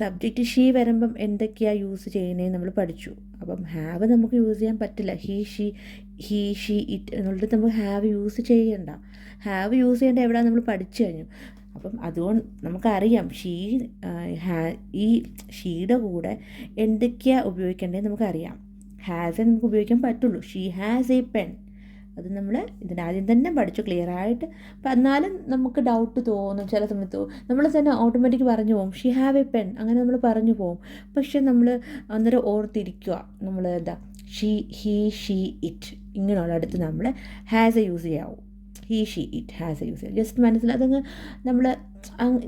സബ്ജക്റ്റ് ഷീ വരുമ്പം എന്തൊക്കെയാണ് യൂസ് ചെയ്യുന്നതെന്ന് നമ്മൾ പഠിച്ചു. അപ്പം ഹാവ് നമുക്ക് യൂസ് ചെയ്യാൻ പറ്റില്ല. ഹീ ഷീ ഇറ്റ് എന്നുള്ളത് നമുക്ക് ഹാവ് യൂസ് ചെയ്യണ്ട. ഹാവ് യൂസ് ചെയ്യേണ്ട എവിടെയാണ് നമ്മൾ പഠിച്ചു കഴിഞ്ഞു. അപ്പം അതുകൊണ്ട് നമുക്കറിയാം ഈ ഷീയുടെ കൂടെ എന്തൊക്കെയാണ് ഉപയോഗിക്കേണ്ടത് നമുക്കറിയാം. ഹാസ് നമുക്ക് ഉപയോഗിക്കാൻ പറ്റുള്ളൂ. She has a pen. അത് നമ്മൾ ഇതിനാദ്യം തന്നെ പഠിച്ചു ക്ലിയറായിട്ട്. അപ്പം എന്നാലും നമുക്ക് ഡൗട്ട് തോന്നും ചില സമയത്ത്. നമ്മൾ തന്നെ ഓട്ടോമാറ്റിക് പറഞ്ഞു പോകും ഷീ ഹാവ് എ പെൻ, അങ്ങനെ നമ്മൾ പറഞ്ഞു പോകും. പക്ഷെ നമ്മൾ അന്നേരം ഓർത്തിരിക്കുക, നമ്മൾ ഷീ, ഹീ, ഷീ, ഇറ്റ് ഇങ്ങനെയുള്ള അടുത്ത് നമ്മൾ ഹാസ് എ യൂസ് ചെയ്യാവും. He, she, it, has a use ചെയ്യാം. ജസ്റ്റ് മനസ്സിൽ അതങ്ങ്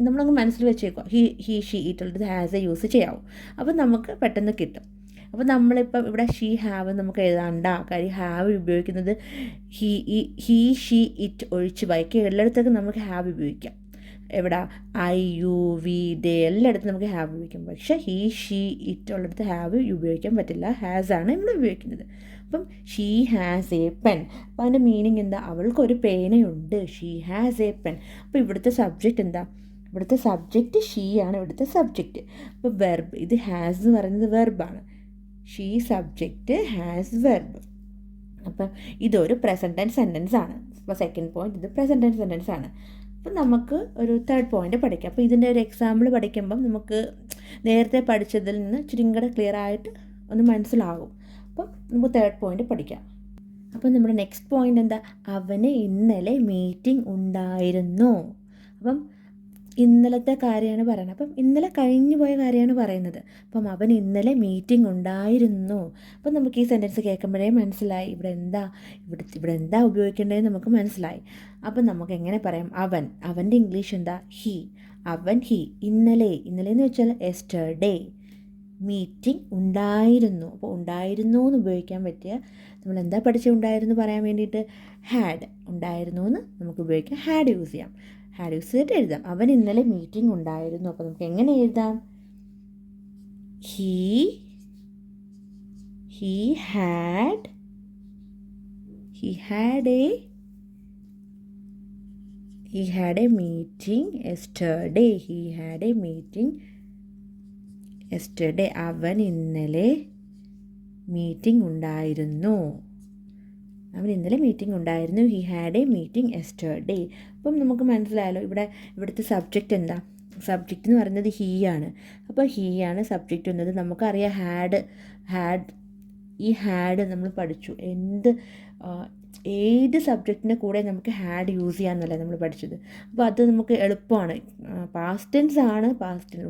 നമ്മളങ്ങ് മനസ്സിൽ വെച്ചേക്കുക. ഹീ, ഷീ, ഇറ്റ് ഉള്ളത് ഹാസ് എ യൂസ് ചെയ്യാവും. അപ്പം നമുക്ക് പെട്ടെന്ന് കിട്ടും. അപ്പോൾ നമ്മളിപ്പം ഇവിടെ ഷീ ഹാവ് നമുക്ക് എഴുതാണ്ട. കാര്യം ഹാവ് ഉപയോഗിക്കുന്നത് ഹീ, ഷീ, ഇറ്റ് ഒഴിച്ച് ബാക്കി എല്ലായിടത്തേക്കും നമുക്ക് ഹാവ് ഉപയോഗിക്കാം. എവിടെ ഐ, യു, വി, ദേ എല്ലായിടത്തും നമുക്ക് ഹാവ് ഉപയോഗിക്കാം. പക്ഷേ ഹീ, ഷീ, ഇറ്റ് ഉള്ളിടത്ത് ഹാവ് ഉപയോഗിക്കാൻ പറ്റില്ല. ഹാസ് ആണ് നമ്മൾ ഉപയോഗിക്കുന്നത്. അപ്പം ഷീ ഹാസ് എ പെൻ. അപ്പോൾ അതിൻ്റെ മീനിങ് എന്താ? അവൾക്കൊരു പേനയുണ്ട്. She has a pen. അപ്പോൾ ഇവിടുത്തെ സബ്ജക്റ്റ് എന്താ? ഇവിടുത്തെ സബ്ജക്റ്റ് ഷീ ആണ് ഇവിടുത്തെ സബ്ജക്റ്റ്. അപ്പോൾ വെർബ്, ഇത് ഹാസ് എന്ന് പറയുന്നത് വെർബാണ്. She subject, has verb. അപ്പം ഇതൊരു പ്രസൻറ്റ് ടെൻസ് സെൻറ്റൻസ് ആണ്. അപ്പോൾ സെക്കൻഡ് പോയിന്റ് ഇത് പ്രസൻറ്റ് ടെൻസ് സെൻറ്റൻസ് ആണ്. അപ്പം നമുക്ക് ഒരു തേർഡ് പോയിന്റ് പഠിക്കാം. അപ്പോൾ ഇതിൻ്റെ ഒരു എക്സാമ്പിൾ പഠിക്കുമ്പം നമുക്ക് നേരത്തെ പഠിച്ചതിൽ നിന്ന് ഇച്ചിരി കൂടെ ക്ലിയർ ആയിട്ട് ഒന്ന് മനസ്സിലാകും. അപ്പം നമുക്ക് തേർഡ് പോയിന്റ് പഠിക്കാം. അപ്പം നമ്മുടെ നെക്സ്റ്റ് പോയിന്റ് എന്താ? അവന് ഇന്നലെ മീറ്റിംഗ് ഉണ്ടായിരുന്നു. അപ്പം ഇന്നലത്തെ കാര്യമാണ് പറയുന്നത്. അപ്പം ഇന്നലെ കഴിഞ്ഞു പോയ കാര്യമാണ് പറയുന്നത്. അപ്പം അവൻ ഇന്നലെ മീറ്റിംഗ് ഉണ്ടായിരുന്നു. അപ്പം നമുക്ക് ഈ സെൻറ്റൻസ് കേൾക്കുമ്പോഴേ മനസ്സിലായി ഇവിടെ എന്താ ഉപയോഗിക്കേണ്ടതെന്ന് നമുക്ക് മനസ്സിലായി. അപ്പം നമുക്ക് എങ്ങനെ പറയാം? അവൻ്റെ ഇംഗ്ലീഷ് എന്താ? ഹീ. ഹീ. ഇന്നലെ എന്ന് വെച്ചാൽ എസ്റ്റർഡേ. മീറ്റിംഗ് ഉണ്ടായിരുന്നു. അപ്പോൾ ഉണ്ടായിരുന്നു എന്ന് ഉപയോഗിക്കാൻ പറ്റിയ നമ്മൾ എന്താ പഠിച്ചുണ്ടായിരുന്നു പറയാൻ വേണ്ടിയിട്ട് ഹാഡ്. ഉണ്ടായിരുന്നു എന്ന് നമുക്ക് ഉപയോഗിക്കാം. ഹാഡ് യൂസ് ചെയ്യാം. ഹാഡ് യൂസ് ചെയ്തിട്ട് എഴുതാം. അവൻ ഇന്നലെ മീറ്റിംഗ് ഉണ്ടായിരുന്നു. അപ്പോൾ നമുക്ക് എങ്ങനെ എഴുതാം? He had A meeting yesterday. Yesterday. അവൻ ഇന്നലെ മീറ്റിംഗ് ഉണ്ടായിരുന്നു. He had A meeting yesterday. അപ്പം നമുക്ക് മനസ്സിലായല്ലോ ഇവിടുത്തെ സബ്ജക്റ്റ് എന്താ? സബ്ജക്റ്റ് എന്ന് പറയുന്നത് ഹീ ആണ്. അപ്പോൾ ഹീ ആണ് സബ്ജക്റ്റ് എന്നത് നമുക്കറിയാം. ഈ ഹാഡ് നമ്മൾ പഠിച്ചു. ഏത് സബ്ജക്റ്റിൻ്റെ കൂടെ നമുക്ക് ഹാഡ് യൂസ് ചെയ്യാമെന്നല്ലേ നമ്മൾ പഠിച്ചത്. അപ്പോൾ അത് നമുക്ക് എളുപ്പമാണ്. പാസ്റ്റ് ടെൻസ് ആണ്.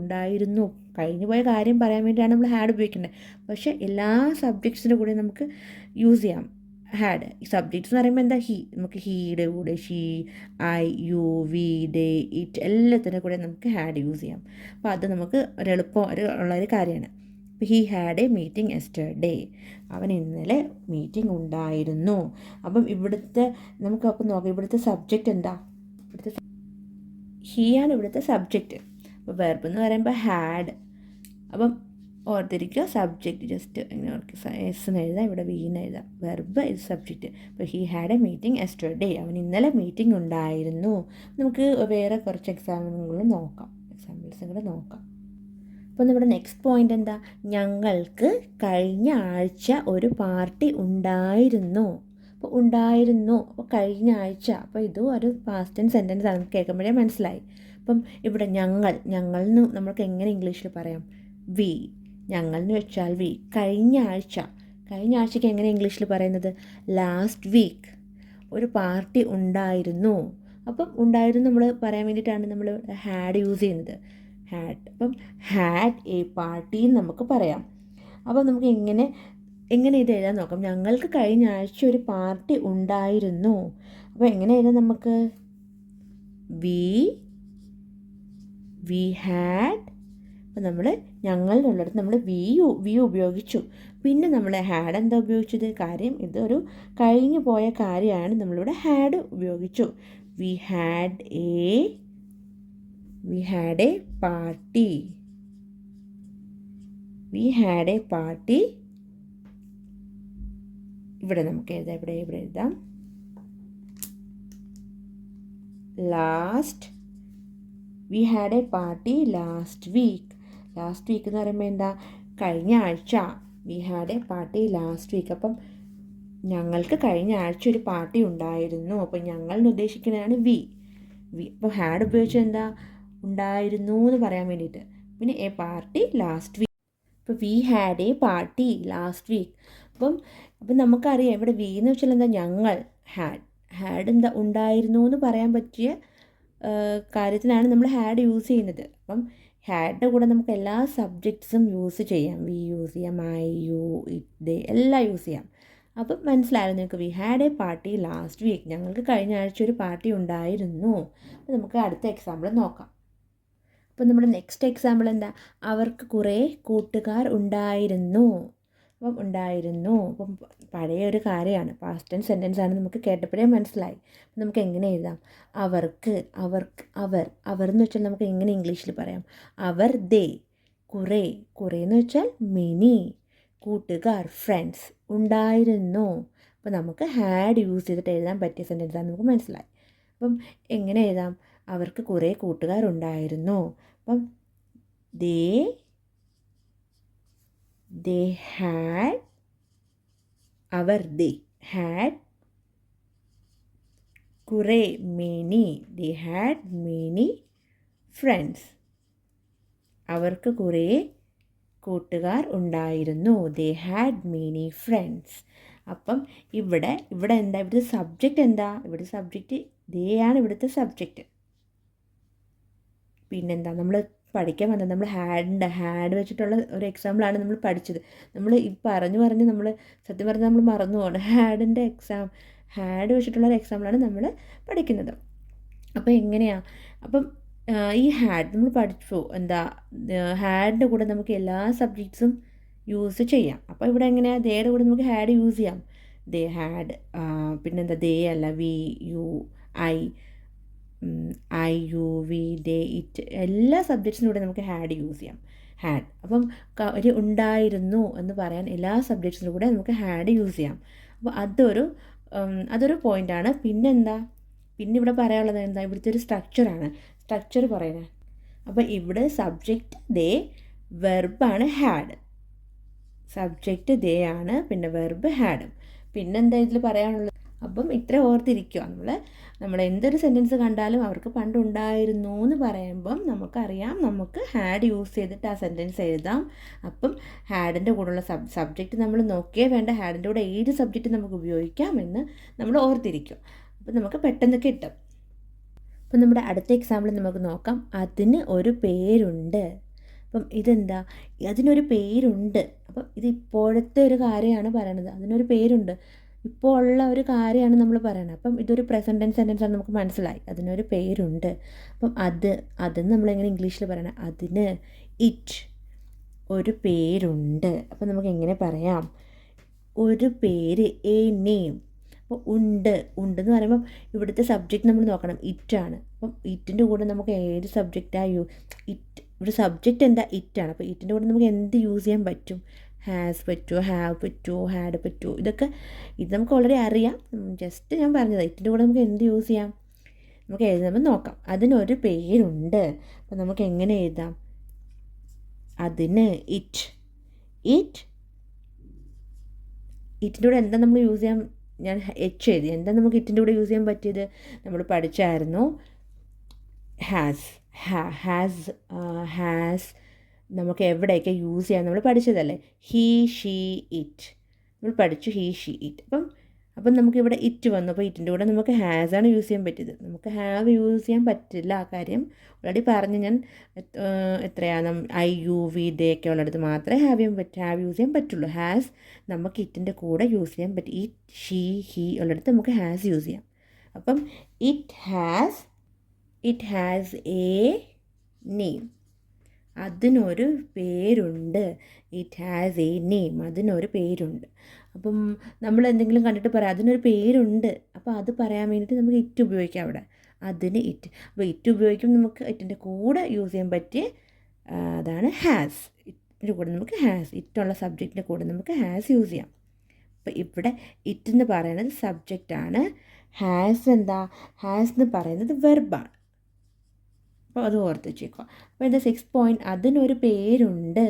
ഉണ്ടായിരുന്നു, കഴിഞ്ഞു പോയ കാര്യം പറയാൻ വേണ്ടിയാണ് നമ്മൾ ഹാഡ് ഉപയോഗിക്കേണ്ടത്. പക്ഷേ എല്ലാ സബ്ജക്ട്സിൻ്റെ കൂടെ നമുക്ക് യൂസ് ചെയ്യാം ഹാഡ്. സബ്ജക്ട്സ് എന്ന് പറയുമ്പോൾ എന്താ? നമുക്ക് ഹീയുടെ കൂടെ she, I, you, we, they, it എല്ലാത്തിൻ്റെ കൂടെ നമുക്ക് ഹാഡ് യൂസ് ചെയ്യാം. അപ്പോൾ അത് നമുക്ക് ഉള്ളൊരു കാര്യമാണ്. അപ്പോൾ he had A meeting yesterday. അവൻ ഇന്നലെ മീറ്റിംഗ് ഉണ്ടായിരുന്നു. അപ്പം നമുക്കപ്പം നോക്കാം ഇവിടുത്തെ സബ്ജക്റ്റ് എന്താ? ഹീ ആണ് ഇവിടുത്തെ സബ്ജക്റ്റ്. അപ്പോൾ വെർബ് എന്ന് പറയുമ്പോൾ ഹാഡ്. അപ്പം ഓർത്തിരിക്കുക, സബ്ജക്റ്റ് ജസ്റ്റ് ഇങ്ങനെ ഓർക്കുക. എസ് എന്ന് എഴുതാം, ഇവിടെ വി എന്ന് എഴുതാം. വെർബ് ഇത് സബ്ജക്റ്റ്. അപ്പോൾ he had A meeting yesterday. അവൻ ഇന്നലെ മീറ്റിംഗ് ഉണ്ടായിരുന്നു. നമുക്ക് വേറെ കുറച്ച് എക്സാമ്പിൾസും കൂടെ നോക്കാം. അപ്പോൾ നമ്മുടെ നെക്സ്റ്റ് പോയിന്റ് എന്താ? ഞങ്ങൾക്ക് കഴിഞ്ഞ ആഴ്ച ഒരു പാർട്ടി ഉണ്ടായിരുന്നു. അപ്പോൾ കഴിഞ്ഞ ആഴ്ച. അപ്പോൾ ഇതും ഒരു പാസ്റ്റ് ടെൻസ് സെൻറ്റൻസ് ആണ്. നമുക്ക് കേൾക്കുമ്പോഴേ മനസ്സിലായി. അപ്പം ഇവിടെ ഞങ്ങളെന്ന് നമ്മൾക്ക് എങ്ങനെ ഇംഗ്ലീഷിൽ പറയാം? വി. ഞങ്ങൾ എന്ന് വെച്ചാൽ വി. കഴിഞ്ഞ ആഴ്ചയ്ക്ക് എങ്ങനെ ഇംഗ്ലീഷിൽ പറയുന്നത്? Last week. ഒരു പാർട്ടി ഉണ്ടായിരുന്നു. അപ്പം ഉണ്ടായിരുന്നു നമ്മൾ പറയാൻ വേണ്ടിയിട്ടാണ് നമ്മൾ ഹാഡ് യൂസ് ചെയ്യുന്നത്. അപ്പം ഹാഡ് എ പാർട്ടി എന്ന് നമുക്ക് പറയാം. അപ്പം നമുക്ക് എങ്ങനെ ഇത് എഴുതാൻ നോക്കാം? ഞങ്ങൾക്ക് കഴിഞ്ഞ ആഴ്ച ഒരു പാർട്ടി ഉണ്ടായിരുന്നു. അപ്പോൾ എങ്ങനെ എഴുതാം നമുക്ക്? We had. അപ്പോൾ നമ്മൾ ഞങ്ങളുള്ളിടത്ത് നമ്മൾ വി ഉപയോഗിച്ചു. പിന്നെ നമ്മൾ ഹാഡ് എന്താ ഉപയോഗിച്ചത്? കാര്യം ഇതൊരു കഴിഞ്ഞു പോയ കാര്യമാണ്. നമ്മളിവിടെ ഹാഡ് ഉപയോഗിച്ചു. We had a party. ഇവിടെ നമുക്ക് എഴുതാം. ഇവിടെ എഴുതാം last. We had a party last week. Last week എന്ന് പറയുമ്പോൾ എന്താ? കഴിഞ്ഞ ആഴ്ച. We had a party last week. അപ്പം ഞങ്ങൾക്ക് കഴിഞ്ഞ ആഴ്ച ഒരു പാർട്ടി ഉണ്ടായിരുന്നു. അപ്പം ഞങ്ങൾ ഉദ്ദേശിക്കുന്നതാണ് വി. ഇപ്പോൾ ഹാഡ് ഉപയോഗിച്ചത് എന്താ, ഉണ്ടായിരുന്നു എന്ന് പറയാൻ വേണ്ടിയിട്ട്. പിന്നെ എ പാർട്ടി ലാസ്റ്റ് വീക്ക്. ഇപ്പോൾ we had a party last week. അപ്പം നമുക്കറിയാം ഇവിടെ വി എന്ന് വെച്ചാൽ എന്താ, ഞങ്ങൾ. ഹാഡ് എന്താ, ഉണ്ടായിരുന്നു എന്ന് പറയാൻ പറ്റിയ കാര്യത്തിനാണ് നമ്മൾ ഹാഡ് യൂസ് ചെയ്യുന്നത്. അപ്പം ഹാഡിൻ്റെ കൂടെ നമുക്ക് എല്ലാ സബ്ജക്ട്സും യൂസ് ചെയ്യാം. വി യൂസ് ചെയ്യാം, ഐ, യു, ഇറ്റ്, ദേ എല്ലാം യൂസ് ചെയ്യാം. അപ്പം മനസ്സിലായിരുന്നു നിങ്ങൾക്ക്. We had a party last week, ഞങ്ങൾക്ക് കഴിഞ്ഞ ആഴ്ച ഒരു പാർട്ടി ഉണ്ടായിരുന്നു. അപ്പോൾ നമുക്ക് അടുത്ത എക്സാമ്പിൾ നോക്കാം. അപ്പം നമ്മുടെ നെക്സ്റ്റ് എക്സാമ്പിൾ എന്താ, അവർക്ക് കുറേ കൂട്ടുകാർ ഉണ്ടായിരുന്നു. അപ്പം ഉണ്ടായിരുന്നു, അപ്പം പഴയ ഒരു കാര്യമാണ്, പാസ്റ്റ് ടെൻസ് സെൻറ്റൻസ് ആണ്, നമുക്ക് കേട്ടപ്പോഴേ മനസ്സിലായി. അപ്പം നമുക്ക് എങ്ങനെ എഴുതാം, അവർക്ക് അവർ എന്ന് വെച്ചാൽ നമുക്ക് എങ്ങനെ ഇംഗ്ലീഷിൽ പറയാം, അവർ, ദേ. കുറേ എന്ന് വെച്ചാൽ മെനി. കൂട്ടുകാർ, ഫ്രണ്ട്സ്. ഉണ്ടായിരുന്നു, അപ്പോൾ നമുക്ക് ഹാഡ് യൂസ് ചെയ്തിട്ട് എഴുതാൻ പറ്റിയ സെൻറ്റൻസ് ആണ്, നമുക്ക് മനസ്സിലായി. അപ്പം എങ്ങനെ എഴുതാം, അവർക്ക് കുറേ കൂട്ടുകാരുണ്ടായിരുന്നു. അപ്പം they had കുറേ, they had many friends. അവർക്ക് കുറേ കൂട്ടുകാർ ഉണ്ടായിരുന്നു. they had many friends. അപ്പം ഇവിടെ എന്താ, ഇവിടുത്തെ സബ്ജക്റ്റ് എന്താ, ഇവിടുത്തെ സബ്ജക്റ്റ് ദേ ആണ്, ഇവിടുത്തെ സബ്ജക്റ്റ്. പിന്നെന്താ നമ്മൾ പഠിക്കാൻ വന്നത്, നമ്മൾ ഹാഡ് വെച്ചിട്ടുള്ള ഒരു എക്സാമ്പിളാണ് നമ്മൾ പഠിച്ചത്. നമ്മൾ ഈ പറഞ്ഞ് നമ്മൾ സത്യം പറഞ്ഞാൽ നമ്മൾ മറന്നു പോകണം. ഹാഡ് വെച്ചിട്ടുള്ള ഒരു എക്സാമ്പിളാണ് നമ്മൾ പഠിക്കുന്നത്. അപ്പോൾ എങ്ങനെയാണ്, അപ്പം ഈ ഹാഡ് നമ്മൾ പഠിച്ചു എന്താ, ഹാഡിൻ്റെ കൂടെ നമുക്ക് എല്ലാ സബ്ജക്ട്സും യൂസ് ചെയ്യാം. അപ്പോൾ ഇവിടെ എങ്ങനെയാണ്, ദേയുടെ കൂടെ നമുക്ക് ഹാഡ് യൂസ് ചെയ്യാം. ദേ ഹാഡ്, പിന്നെന്താ, ദേ അല്ല, we, you, I, you, we, they, it, എല്ലാ സബ്ജക്ട്സിനും കൂടെ നമുക്ക് ഹാഡ് യൂസ് ചെയ്യാം. ഹാഡ്, അപ്പം ഒരു ഉണ്ടായിരുന്നു എന്ന് പറയാൻ എല്ലാ സബ്ജക്ട്സിനും കൂടെ നമുക്ക് ഹാഡ് യൂസ് ചെയ്യാം. അപ്പോൾ അതൊരു പോയിൻ്റാണ്. പിന്നെ ഇവിടെ പറയാനുള്ളത് എന്താ, ഇവിടുത്തെ ഒരു സ്ട്രക്ചർ പറയുന്നത്. അപ്പോൾ ഇവിടെ സബ്ജക്റ്റ് ദേ, വെർബാണ് ഹാഡ്. സബ്ജക്റ്റ് ദേ ആണ്, പിന്നെ വെർബ് ഹാഡും. പിന്നെന്താ ഇതിൽ പറയാനുള്ളത്, അപ്പം ഇത്ര ഓർത്തിരിക്കുക. നമ്മൾ എന്തൊരു സെൻറ്റൻസ് കണ്ടാലും അവർക്ക് പണ്ടുണ്ടായിരുന്നു എന്ന് പറയുമ്പം നമുക്കറിയാം, നമുക്ക് ഹാഡ് യൂസ് ചെയ്തിട്ട് ആ സെൻറ്റൻസ് എഴുതാം. അപ്പം ഹാഡിൻ്റെ കൂടെയുള്ള സബ്ജക്റ്റ് നമ്മൾ നോക്കിയേ വേണ്ട, ഹാഡിൻ്റെ കൂടെ ഏത് സബ്ജക്റ്റ് നമുക്ക് ഉപയോഗിക്കാമെന്ന് നമ്മൾ ഓർത്തിരിക്കും. അപ്പം നമുക്ക് പെട്ടെന്ന് കിട്ടും. അപ്പം നമ്മുടെ അടുത്ത എക്സാമ്പിൾ നമുക്ക് നോക്കാം. അതിന് ഒരു പേരുണ്ട്. അപ്പം ഇതെന്താ, അതിനൊരു പേരുണ്ട്. അപ്പം ഇത് ഇപ്പോഴത്തെ ഒരു കാര്യമാണ് പറയണത്. അതിനൊരു പേരുണ്ട്, ഇപ്പോൾ ഉള്ള ഒരു കാര്യമാണ് നമ്മൾ പറയണത്. അപ്പം ഇതൊരു പ്രസൻറ്റ് ടെൻസ് സെൻറ്റൻസ് ആണ്, നമുക്ക് മനസ്സിലായി. അതിനൊരു പേരുണ്ട്. അപ്പം അതെന്ന് നമ്മളെങ്ങനെ ഇംഗ്ലീഷിൽ പറയണം, അതിന് ഇറ്റ് ഒരു പേരുണ്ട്. അപ്പം നമുക്ക് എങ്ങനെ പറയാം, ഒരു പേര്, എ നെയിം. അപ്പോൾ ഉണ്ടെന്ന് പറയുമ്പോൾ ഇവിടുത്തെ സബ്ജക്റ്റ് നമ്മൾ നോക്കണം, ഇറ്റാണ്. അപ്പം ഇറ്റിൻ്റെ കൂടെ നമുക്ക് ഏത് സബ്ജക്റ്റാണ് ഇവിടെ സബ്ജക്റ്റ് എന്താ, ഇറ്റാണ്. അപ്പോൾ ഇറ്റിൻ്റെ കൂടെ നമുക്ക് എന്ത് യൂസ് ചെയ്യാൻ പറ്റും, ഹാസ് പറ്റുമോ, ഹാവ് പറ്റുമോ, ഹാഡ് പറ്റുമോ, ഇത് നമുക്ക് ഓൾറെഡി അറിയാം. ജസ്റ്റ് ഞാൻ പറഞ്ഞത്, ഇറ്റിൻ്റെ കൂടെ നമുക്ക് എന്ത് യൂസ് ചെയ്യാം, നമുക്ക് എഴുതുമ്പോൾ നോക്കാം. അതിനൊരു പേരുണ്ട്. അപ്പോൾ നമുക്ക് എങ്ങനെ എഴുതാം, അതിന് ഇറ്റിൻ്റെ കൂടെ എന്താ നമ്മൾ യൂസ് ചെയ്യാം, ഞാൻ എച്ച് എഴുതി. എന്താ നമുക്ക് ഇറ്റിൻ്റെ കൂടെ യൂസ് ചെയ്യാൻ പറ്റിയത്, നമ്മൾ പഠിച്ചായിരുന്നു, ഹാസ് നമുക്ക് എവിടെയൊക്കെ യൂസ് ചെയ്യാൻ നമ്മൾ പഠിച്ചതല്ലേ, ഹീ, ഷീ, ഇറ്റ്. നമ്മൾ പഠിച്ചു ഹീ, ഷീ, ഇറ്റ്. അപ്പം നമുക്കിവിടെ ഇറ്റ് വന്നു. അപ്പോൾ ഇറ്റിൻ്റെ കൂടെ നമുക്ക് ഹാസാണ് യൂസ് ചെയ്യാൻ പറ്റിയത്. നമുക്ക് ഹാവ് യൂസ് ചെയ്യാൻ പറ്റില്ല. ആ കാര്യം ഓൾറെഡി പറഞ്ഞ് ഞാൻ. എത്രയാണ്, ഐ, യു, വി, ദേ ഒക്കെ ഉള്ളിടത്ത് മാത്രമേ ഹാവ് യൂസ് ചെയ്യാൻ പറ്റുള്ളൂ. ഹാസ് നമുക്ക് ഇറ്റിൻ്റെ കൂടെ യൂസ് ചെയ്യാൻ പറ്റും. ഇറ്റ്, ഷീ, ഹീ ഉള്ളിടത്ത് നമുക്ക് ഹാസ് യൂസ് ചെയ്യാം. അപ്പം ഇറ്റ് ഹാസ് എ നെയിം. അതിനൊരു പേരുണ്ട്. ഇറ്റ് ഹാസ് എ നെയിം, അതിനൊരു പേരുണ്ട്. അപ്പം നമ്മൾ എന്തെങ്കിലും കണ്ടിട്ട് പറയാം അതിനൊരു പേരുണ്ട്, അപ്പോൾ അത് പറയാൻ വേണ്ടിയിട്ട് നമുക്ക് ഇറ്റ് ഉപയോഗിക്കാം അവിടെ. അതിന് ഇറ്റ്. അപ്പോൾ ഇറ്റ് ഉപയോഗിക്കുമ്പോൾ നമുക്ക് ഇറ്റിൻ്റെ കൂടെ യൂസ് ചെയ്യാൻ പറ്റിയ അതാണ് ഹാസ്. ഇതിൻ്റെ കൂടെ നമുക്ക് ഇറ്റുള്ള സബ്ജക്റ്റിൻ്റെ കൂടെ നമുക്ക് ഹാസ് യൂസ് ചെയ്യാം. അപ്പോൾ ഇവിടെ ഇറ്റ് എന്ന് പറയുന്നത് സബ്ജക്റ്റാണ്. ഹാസ് എന്ന് പറയുന്നത് വെർബാണ്. അപ്പോൾ അത് ഓർത്ത് വെച്ചേക്കുക. അപ്പോൾ ഇത് 6 പോയിൻറ്റ്, അതിനൊരു പേരുണ്ട്.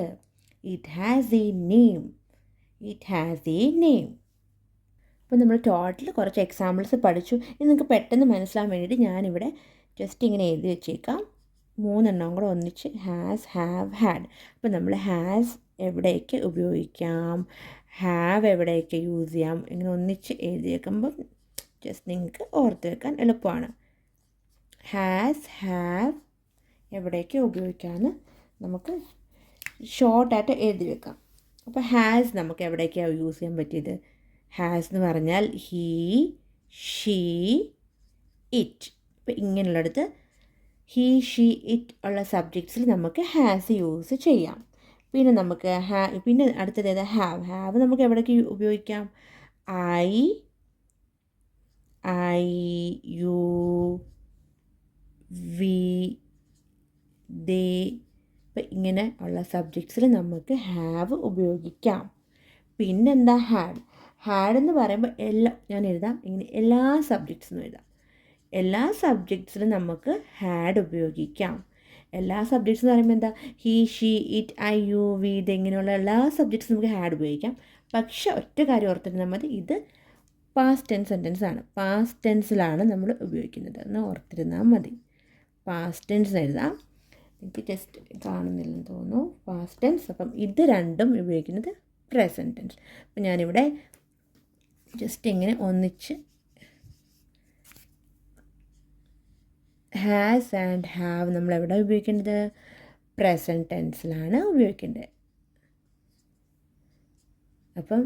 It has A name. അപ്പോൾ നമ്മൾ ടോട്ടൽ കുറച്ച് എക്സാമ്പിൾസ് പഠിച്ചു. ഇത് നിങ്ങൾക്ക് പെട്ടെന്ന് മനസ്സിലാൻ വേണ്ടിയിട്ട് ഞാനിവിടെ ജസ്റ്റ് ഇങ്ങനെ എഴുതി വെച്ചേക്കാം. 3 കൂടെ ഒന്നിച്ച് ഹാസ്, ഹാവ്, ഹാഡ്. അപ്പോൾ നമ്മൾ ഹാസ് എവിടെയൊക്കെ ഉപയോഗിക്കാം, ഹാവ് എവിടെയൊക്കെ യൂസ് ചെയ്യാം, ഇങ്ങനെ ഒന്നിച്ച് എഴുതി വെക്കുമ്പം ജസ്റ്റ് നിങ്ങൾക്ക് ഓർത്ത് വെക്കാൻ എളുപ്പമാണ്. ഹാസ്, ഹാവ് എവിടെയൊക്കെ ഉപയോഗിക്കാമെന്ന് നമുക്ക് ഷോർട്ടായിട്ട് എഴുതി വെക്കാം. അപ്പോൾ ഹാസ് നമുക്ക് എവിടേക്കാണ് യൂസ് ചെയ്യാൻ പറ്റിയത്? ഹാസ് എന്ന് പറഞ്ഞാൽ ഹീ, ഷീ, ഇറ്റ്. അപ്പോൾ ഇങ്ങനെയുള്ളിടത്ത് ഹീ, ഷീ, ഇറ്റ് ഉള്ള സബ്ജക്ട്സിൽ നമുക്ക് ഹാസ് യൂസ് ചെയ്യാം. പിന്നെ നമുക്ക് പിന്നെ അടുത്തത് ഹാവ്. ഹാവ് നമുക്ക് എവിടേക്ക് ഉപയോഗിക്കാം? ഐ, യു, വി, ദേ. അപ്പോൾ ഇങ്ങനെ ഉള്ള സബ്ജക്ട്സിൽ നമുക്ക് ഹാവ് ഉപയോഗിക്കാം. പിന്നെന്താ ഹാഡ്. ഹാഡ് എന്ന് പറയുമ്പോൾ എല്ലാം ഞാൻ എഴുതാം, ഇങ്ങനെ എല്ലാ സബ്ജക്ട്സിനും എഴുതാം. എല്ലാ സബ്ജക്ട്സിലും നമുക്ക് ഹാഡ് ഉപയോഗിക്കാം. എല്ലാ സബ്ജക്ട്സ് എന്ന് പറയുമ്പോൾ എന്താ? He, she, it, I, you, we, they ഇങ്ങനെയുള്ള എല്ലാ സബ്ജക്ട്സും നമുക്ക് ഹാഡ് ഉപയോഗിക്കാം. പക്ഷെ ഒറ്റ കാര്യം ഓർത്തിരുന്നാൽ മതി, ഇത് പാസ്റ്റ് ടെൻസ് സെൻറ്റൻസ് ആണ്. പാസ്റ്റ് ടെൻസിലാണ് നമ്മൾ ഉപയോഗിക്കുന്നത് എന്ന് ഓർത്തിരുന്നാൽ മതി. പാസ്റ്റ് ടെൻസ് എഴുതാം. എനിക്ക് ജസ്റ്റ് കാണുന്നില്ലെന്ന് തോന്നുന്നു പാസ്റ്റ് ടെൻസ്. അപ്പം ഇത് രണ്ടും ഉപയോഗിക്കുന്നത് പ്രസൻറ്റ് ടെൻസ്. അപ്പം ഞാനിവിടെ ജസ്റ്റ് ഇങ്ങനെ ഒന്നിച്ച് ഹാസ് ആൻഡ് ഹാവ് നമ്മൾ എവിടെ ഉപയോഗിക്കേണ്ടത്? പ്രസൻറ്റ് ടെൻസിലാണ് ഉപയോഗിക്കേണ്ടത്. അപ്പം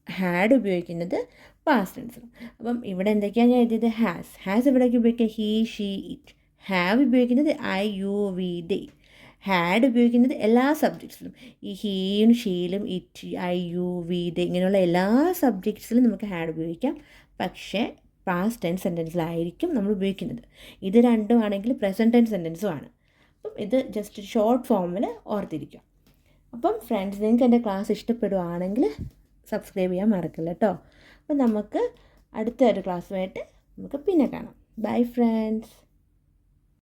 ഹാഡ് ഉപയോഗിക്കുന്നത് പാസ്റ്റ് ടെൻസിലും. അപ്പം ഇവിടെ എന്തൊക്കെയാണ് ഞാൻ എഴുതിയത്? ഹാസ് എവിടേക്ക് ഉപയോഗിക്കുക? He, she, it. ഹാവ് ഉപയോഗിക്കുന്നത് I, you, we, they. Had ഉപയോഗിക്കുന്നത് എല്ലാ സബ്ജക്ട്സിലും. ഈ ഹീയും, ഷീയിലും, it, I, you, we, they ഇങ്ങനെയുള്ള എല്ലാ സബ്ജക്ട്സിലും നമുക്ക് ഹാഡ് ഉപയോഗിക്കാം. പക്ഷേ പാസ്റ്റ് ടെൻസ് സെൻറ്റൻസിലായിരിക്കും നമ്മൾ ഉപയോഗിക്കുന്നത്. ഇത് രണ്ടും ആണെങ്കിൽ പ്രസൻറ്റ് ടെൻസ് സെൻറ്റൻസും ആണ്. അപ്പം ഇത് ജസ്റ്റ് ഷോർട്ട് ഫോമിൽ ഓർത്തിരിക്കാം. അപ്പം ഫ്രണ്ട്സ്, നിങ്ങൾക്ക് എൻ്റെ ക്ലാസ് ഇഷ്ടപ്പെടുകയാണെങ്കിൽ സബ്സ്ക്രൈബ് ചെയ്യാൻ മറക്കില്ല കേട്ടോ. അപ്പം നമുക്ക് അടുത്ത ഒരു ക്ലാസ്സുമായിട്ട് നമുക്ക് പിന്നെ കാണാം. Bye friends.